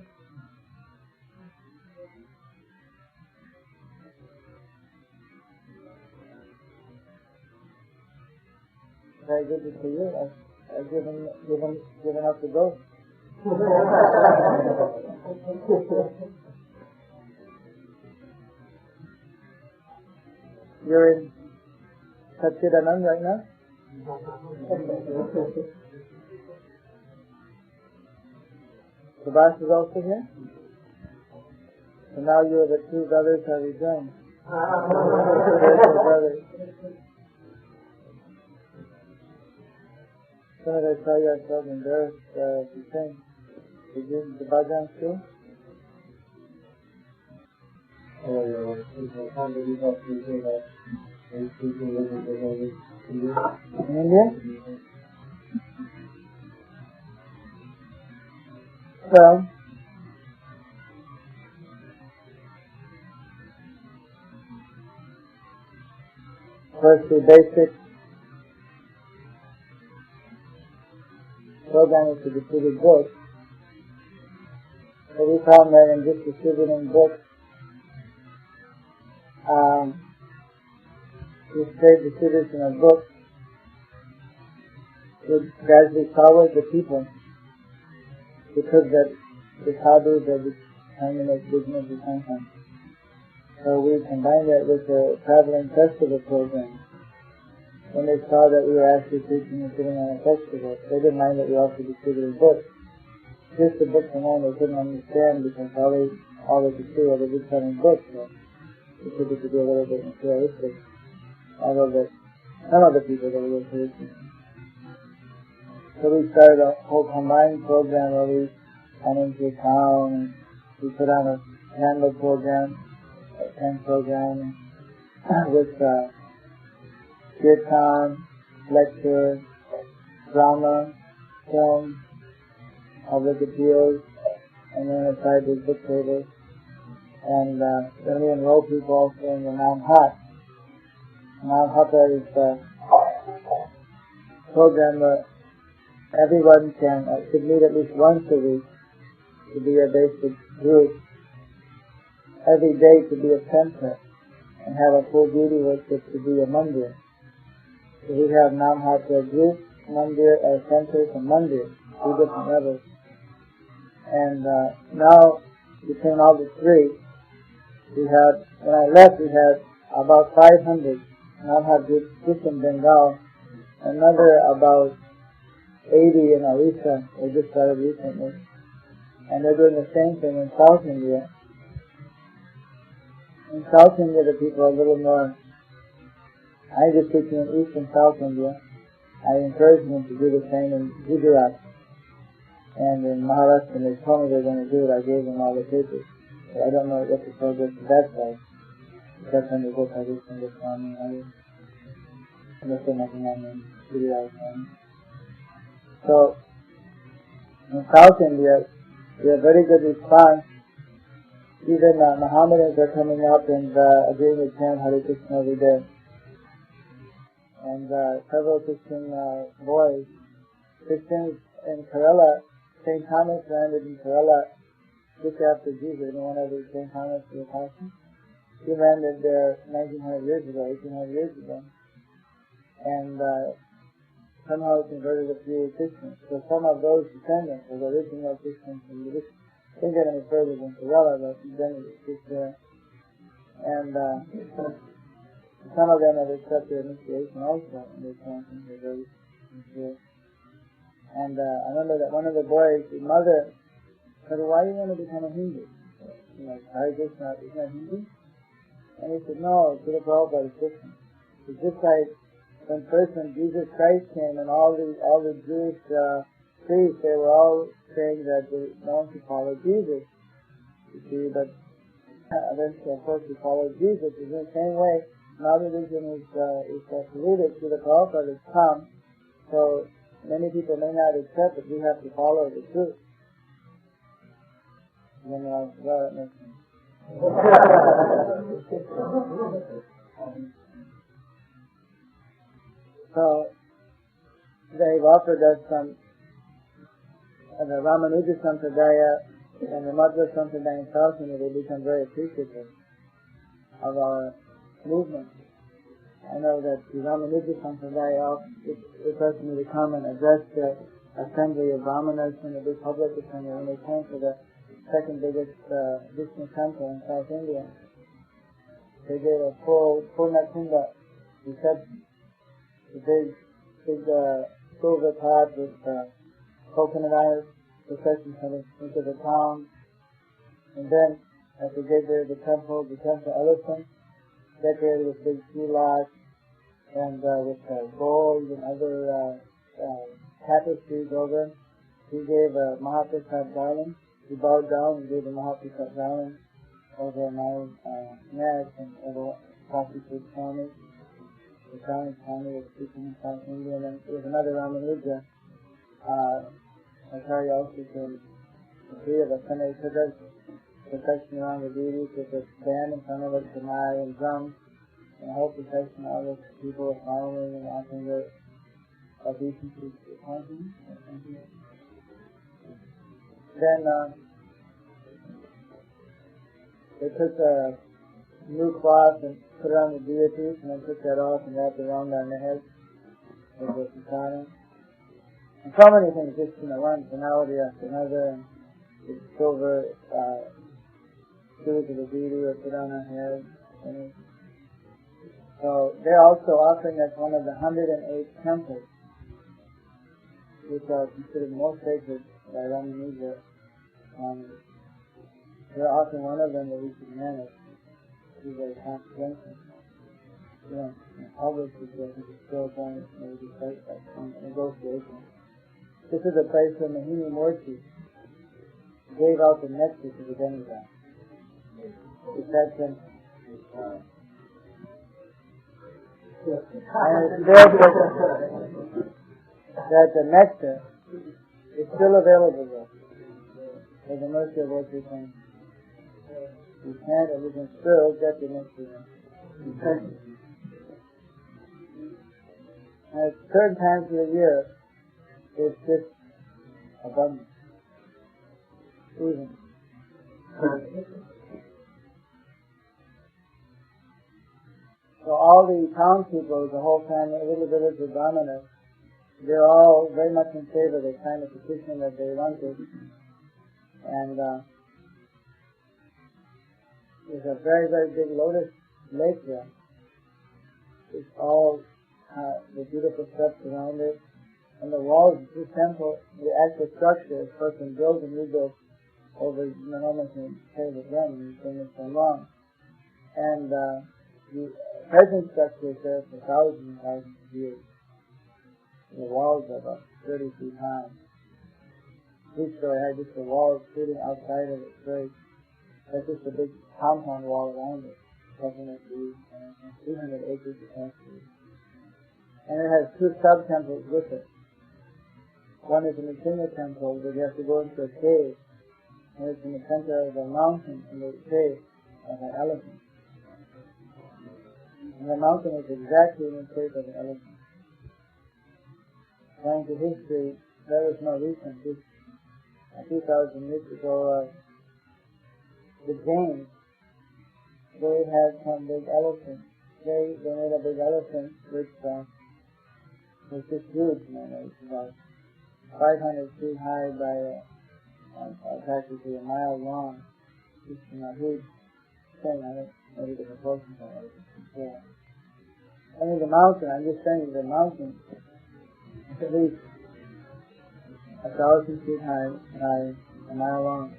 Very good to see you. I've given up the ghost. You're in Satchidanand right now? Subhash is also here? So now you are the two brothers have rejoined. Brothers. As soon as I saw you, I felt embarrassed to sing. Did you the bhajan too? In India? Well, first the basic program is to distribute books. So we found that in just distributing books, the straight distribution of books would gradually cover the people, because that the sadhus are trying to make business of something. So we combined that with the traveling festival program. When they saw that we were actually preaching and sitting on a festival, they didn't mind that we also distributed books. Just the books alone they couldn't understand, because all they could see were the just selling books. So we could be a little bit materialistic. Although that some of the people that we were preaching. So we started a whole combined program where we went into a town and we put on a candle program, a tent program with kirtan, lecture, drama, film, public appeals, and then aside there's book tables. And then we enroll people also in the Namhat. Namhat is a program where everyone should meet at least once a week to be a basic group. Every day to be a center and have a full duty worship to be a mandir. So we have Namhatra group, Mandir, centers and Mandir, 2 different levels. And now, between all the 3, we had, when I left, we had about 500 Namhatra groups just in Bengal, another about 80 in Orissa, they just started recently. And they're doing the same thing in South India. In South India, the people are a little more, I just speak in East and South India. I encourage them to do the same in Gujarat. And in Maharashtra, they told me they're going to do it. I gave them all the papers. So I don't know what the progress of that side. That's when they go to this and this one. Unless they're nothing on in Gujarat. So, in South India, we have very good response. Even Mohammedans are coming up and agreeing with chant Hare Krishna every day. And several Christian boys, Christians in Kerala, St. Thomas landed in Kerala just after Jesus. Anyone ever St. Thomas the Apostle? He landed there 1900 years ago, 1800 years ago. And somehow converted a few Christians. So some of those descendants were the original Christians from the didn't get any further than Kerala, but then it was just there. And some of them have accepted initiation also in their chanting, they're very sincere. And I remember that one of the boys, his mother, said, why do you want to become a Hindu? Hare Krishna is not Hindu? And he said, no, Srila Prabhupada is different. It's just like when Jesus Christ came and all the Jewish priests, they were all saying that they want to follow Jesus. You see, but eventually, of course, we follow Jesus. In the same way, now religion is polluted to the Prabhupada has come, so many people may not accept it. We have to follow the truth. And then that makes sense. So, they've offered us some, the Ramanuja Sampradaya and the Madhva Sampradaya in South India, they become very appreciative of our movement. I know that the Ramanuja Sampradaya requested me to come and address the assembly of Brahmanas in the big public assembly when they came to the second biggest Vishnu temple in South India. They gave a full Natinda reception. A big silver pot with coconut ice, procession coming into the town. And then, as they get there, the temple elephant, decorated with big sea-lots and with gold and other tapestries over. He gave a Mahaprasad garland. He bowed down and gave a Mahaprasad garland over my neck and over Swami Swami. The Swami Swami was speaking in South India, and then there was another Ramanuja. Acharya also came. The 3 of us, and they took us procession around the deities with a band in front of us, Tanai and drums, and the whole procession, all the people were following and offering their obeisances to Swami. Then they took a new cloth and put it on the deities, and then took that off and wrapped it around on their heads with the prasadam. And so many things, just one personality after another, and the silver shoes of the deity were put on our heads. So they're also offering us one of the 108 temples, which are considered most sacred by Ramanuja. They're offering one of them that we should manage. These are consequences. Public is still going to be faced by some negotiation. This is a place where Mahini Murti gave out the nectar to the demigods. He said to them, and it's therefore that the nectar is still available there. For the mercy of what we can. We can't, and we can still get the nectar. At certain times of the year, it's just abundant. Even. So So all the townspeople, the whole family, little village of Brahmanas, they're all very much in favor of the kind of petition that they wanted. And there's a very, very big lotus lake there. It's all the beautiful steps around it. And the walls of this temple, the actual structure, a person builds and rebuilds over an enormous period of time, and it's been so long. And the present structure is there for thousands and thousands of years. The walls are about 30 feet high. Each story had just the walls sitting outside of it straight. That's just a big compound wall around it, definitely 300 acres of country. And it has two sub-temples with it. One is in the Krishna temple, where you have to go into a cave, and it's in the center of the mountain, in the cave of an elephant. And the mountain is exactly in the shape of an elephant. According to history, there was no recent history. 2,000 years ago, the Jains, they had some big elephants. They made a big elephant which was just huge, it's about 500 feet high by practically a mile long. It's a huge thing. I don't know the proportions of it. I mean the mountain, I'm just saying the mountain is at least 1,000 feet high, a mile long.